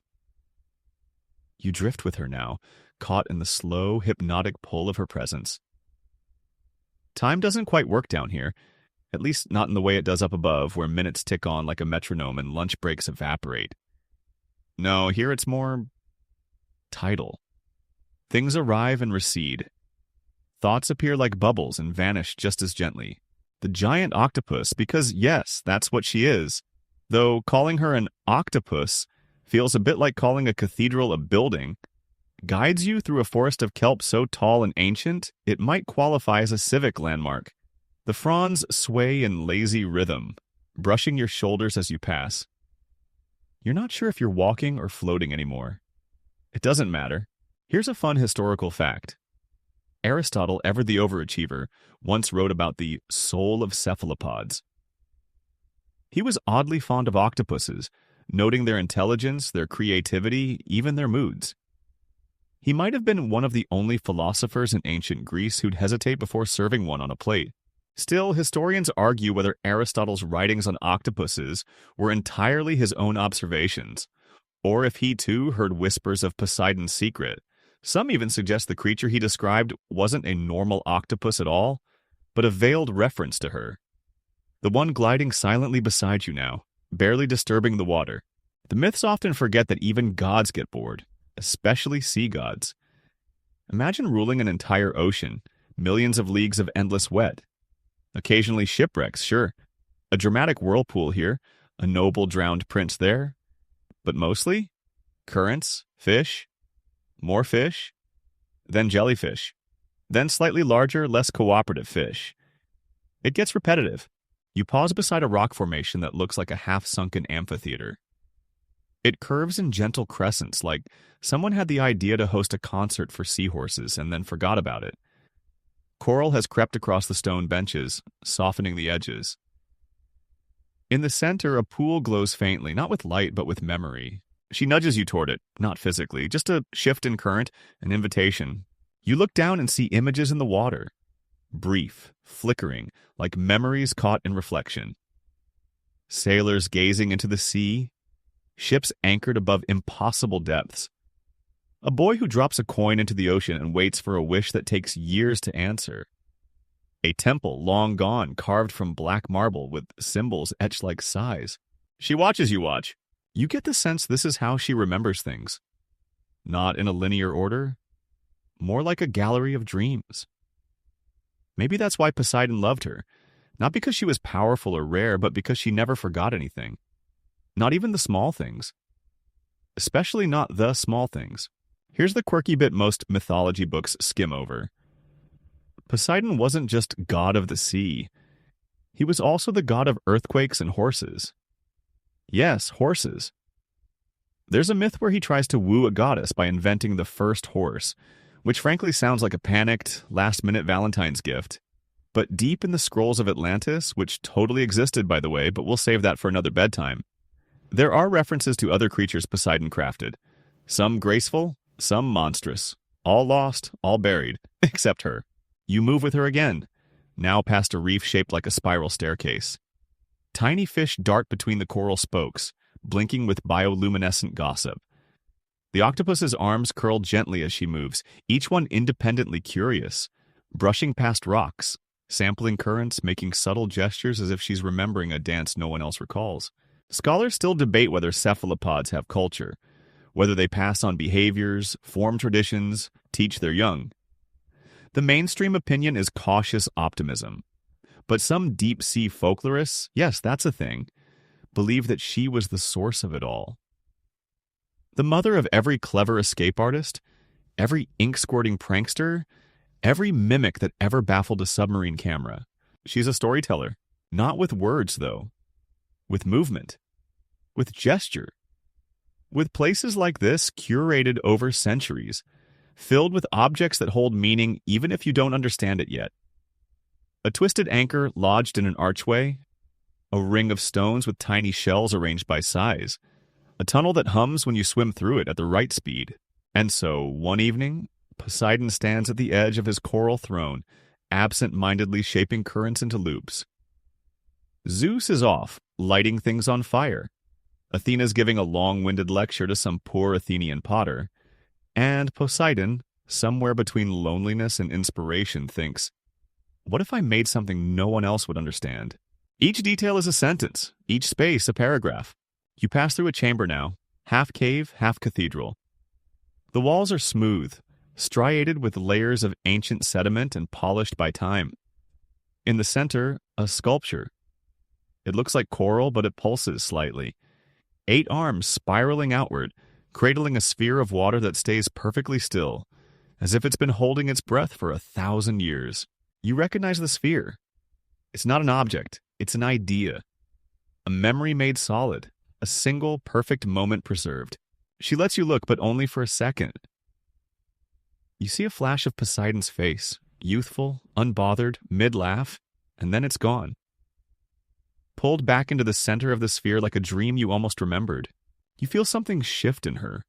You drift with her now, caught in the slow, hypnotic pull of her presence. Time doesn't quite work down here, at least not in the way it does up above, where minutes tick on like a metronome and lunch breaks evaporate. No, here it's more tidal. Things arrive and recede, thoughts appear like bubbles and vanish just as gently. The giant octopus, because yes, that's what she is, though calling her an octopus feels a bit like calling a cathedral a building, guides you through a forest of kelp so tall and ancient it might qualify as a civic landmark. The fronds sway in lazy rhythm, brushing your shoulders as you pass. You're not sure if you're walking or floating anymore. It doesn't matter. Here's a fun historical fact. Aristotle, ever the overachiever, once wrote about the soul of cephalopods. He was oddly fond of octopuses, noting their intelligence, their creativity, even their moods. He might have been one of the only philosophers in ancient Greece who'd hesitate before serving one on a plate. Still, historians argue whether Aristotle's writings on octopuses were entirely his own observations, or if he too heard whispers of Poseidon's secret. Some even suggest the creature he described wasn't a normal octopus at all, but a veiled reference to her. The one gliding silently beside you now, barely disturbing the water. The myths often forget that even gods get bored, especially sea gods. Imagine ruling an entire ocean, millions of leagues of endless wet. Occasionally shipwrecks, sure. A dramatic whirlpool here, a noble drowned prince there. But mostly, currents, fish, more fish, then jellyfish, then slightly larger, less cooperative fish. It gets repetitive. You pause beside a rock formation that looks like a half-sunken amphitheater. It curves in gentle crescents, like someone had the idea to host a concert for seahorses and then forgot about it. Coral has crept across the stone benches, softening the edges. In the center, a pool glows faintly, not with light, but with memory. She nudges you toward it, not physically, just a shift in current, an invitation. You look down and see images in the water. Brief, flickering, like memories caught in reflection. Sailors gazing into the sea, ships anchored above impossible depths. A boy who drops a coin into the ocean and waits for a wish that takes years to answer. A temple long gone, carved from black marble with symbols etched like sighs. She watches you watch. You get the sense this is how she remembers things. Not in a linear order, more like a gallery of dreams. Maybe that's why Poseidon loved her, not because she was powerful or rare, but because she never forgot anything. Not even the small things. Especially not the small things. Here's the quirky bit most mythology books skim over. Poseidon wasn't just god of the sea. He was also the god of earthquakes and horses. Yes, horses. There's a myth where he tries to woo a goddess by inventing the first horse, which frankly sounds like a panicked, last-minute Valentine's gift. But deep in the scrolls of Atlantis, which totally existed, by the way, but we'll save that for another bedtime, there are references to other creatures Poseidon crafted. Some graceful, some monstrous. All lost, all buried, except her. You move with her again, now past a reef shaped like a spiral staircase. Tiny fish dart between the coral spokes, blinking with bioluminescent gossip. The octopus's arms curl gently as she moves, each one independently curious, brushing past rocks, sampling currents, making subtle gestures as if she's remembering a dance no one else recalls. Scholars still debate whether cephalopods have culture, whether they pass on behaviors, form traditions, teach their young. The mainstream opinion is cautious optimism. But some deep-sea folklorists, yes, that's a thing, believe that she was the source of it all. The mother of every clever escape artist, every ink-squirting prankster, every mimic that ever baffled a submarine camera. She's a storyteller. Not with words, though. With movement. With gesture. With places like this curated over centuries, filled with objects that hold meaning even if you don't understand it yet. A twisted anchor lodged in an archway, a ring of stones with tiny shells arranged by size, a tunnel that hums when you swim through it at the right speed. And so, one evening, Poseidon stands at the edge of his coral throne, absent-mindedly shaping currents into loops. Zeus is off, lighting things on fire. Athena's giving a long-winded lecture to some poor Athenian potter. And Poseidon, somewhere between loneliness and inspiration, thinks, what if I made something no one else would understand? Each detail is a sentence, each space a paragraph. You pass through a chamber now, half cave, half cathedral. The walls are smooth, striated with layers of ancient sediment and polished by time. In the center, a sculpture. It looks like coral, but it pulses slightly. 8 arms spiraling outward, cradling a sphere of water that stays perfectly still, as if it's been holding its breath for 1,000 years. You recognize the sphere. It's not an object, it's an idea. A memory made solid, a single perfect moment preserved. She lets you look, but only for a second. You see a flash of Poseidon's face, youthful, unbothered, mid-laugh, and then it's gone. Pulled back into the center of the sphere like a dream you almost remembered. You feel something shift in her,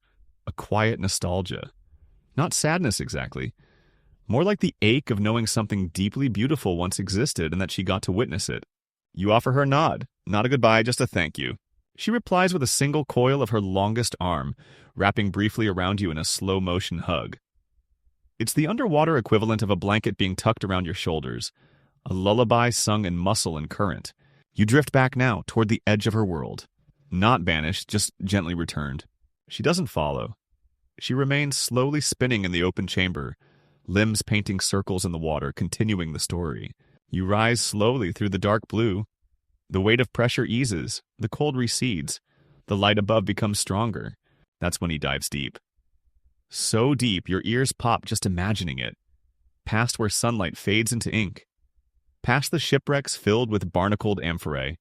a quiet nostalgia. Not sadness exactly, more like the ache of knowing something deeply beautiful once existed and that she got to witness it. You offer her a nod, not a goodbye, just a thank you. She replies with a single coil of her longest arm, wrapping briefly around you in a slow-motion hug. It's the underwater equivalent of a blanket being tucked around your shoulders, a lullaby sung in muscle and current. You drift back now, toward the edge of her world. Not banished, just gently returned. She doesn't follow. She remains slowly spinning in the open chamber, limbs painting circles in the water, continuing the story. You rise slowly through the dark blue. The weight of pressure eases, the cold recedes, the light above becomes stronger. That's when he dives deep. So deep, your ears pop just imagining it. Past where sunlight fades into ink. Past the shipwrecks filled with barnacled amphorae.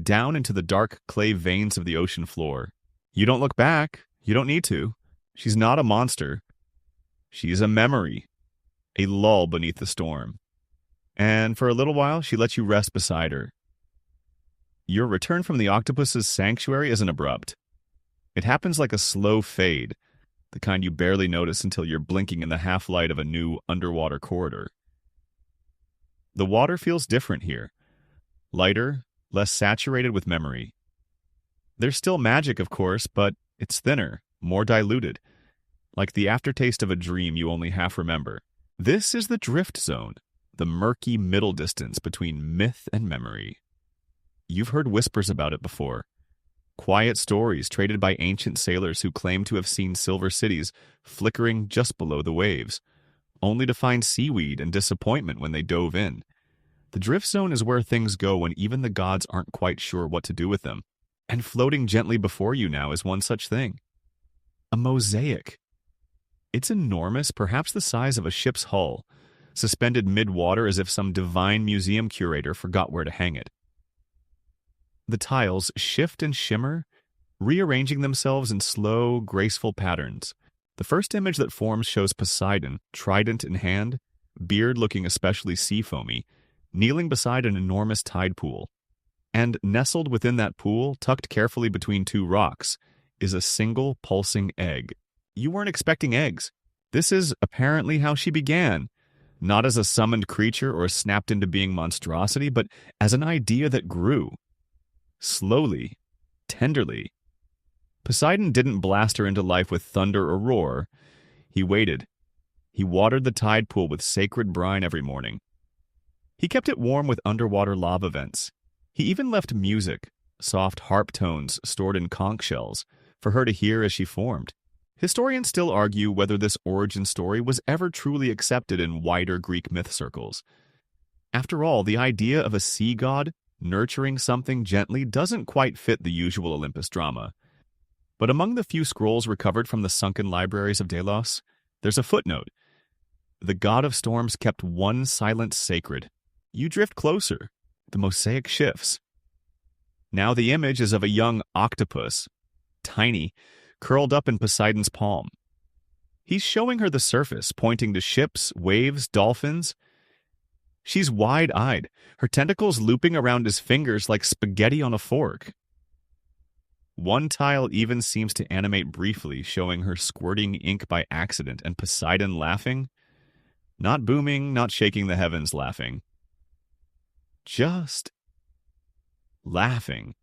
Down into the dark clay veins of the ocean floor. You don't look back. You don't need to. She's not a monster. She's a memory. A lull beneath the storm. And for a little while, she lets you rest beside her. Your return from the octopus's sanctuary isn't abrupt. It happens like a slow fade, the kind you barely notice until you're blinking in the half-light of a new underwater corridor. The water feels different here. Lighter, less saturated with memory. There's still magic, of course, but it's thinner, more diluted, like the aftertaste of a dream you only half remember. This is the drift zone, the murky middle distance between myth and memory. You've heard whispers about it before. Quiet stories traded by ancient sailors who claim to have seen silver cities flickering just below the waves, only to find seaweed and disappointment when they dove in. The drift zone is where things go when even the gods aren't quite sure what to do with them. And floating gently before you now is one such thing. A mosaic. It's enormous, perhaps the size of a ship's hull, suspended mid-water as if some divine museum curator forgot where to hang it. The tiles shift and shimmer, rearranging themselves in slow, graceful patterns. The first image that forms shows Poseidon, trident in hand, beard looking especially sea-foamy, kneeling beside an enormous tide pool. And nestled within that pool, tucked carefully between 2 rocks, is a single pulsing egg. You weren't expecting eggs. This is apparently how she began, not as a summoned creature or a snapped into being monstrosity, but as an idea that grew. Slowly, tenderly. Poseidon didn't blast her into life with thunder or roar. He waited. He watered the tide pool with sacred brine every morning. He kept it warm with underwater lava vents. He even left music, soft harp tones stored in conch shells, for her to hear as she formed. Historians still argue whether this origin story was ever truly accepted in wider Greek myth circles. After all, the idea of a sea god nurturing something gently doesn't quite fit the usual Olympus drama. But among the few scrolls recovered from the sunken libraries of Delos, there's a footnote. The god of storms kept one silence sacred. You drift closer. The mosaic shifts. Now the image is of a young octopus, tiny, curled up in Poseidon's palm. He's showing her the surface, pointing to ships, waves, dolphins. She's wide-eyed, her tentacles looping around his fingers like spaghetti on a fork. One tile even seems to animate briefly, showing her squirting ink by accident and Poseidon laughing. Not booming, not shaking the heavens laughing. Just laughing.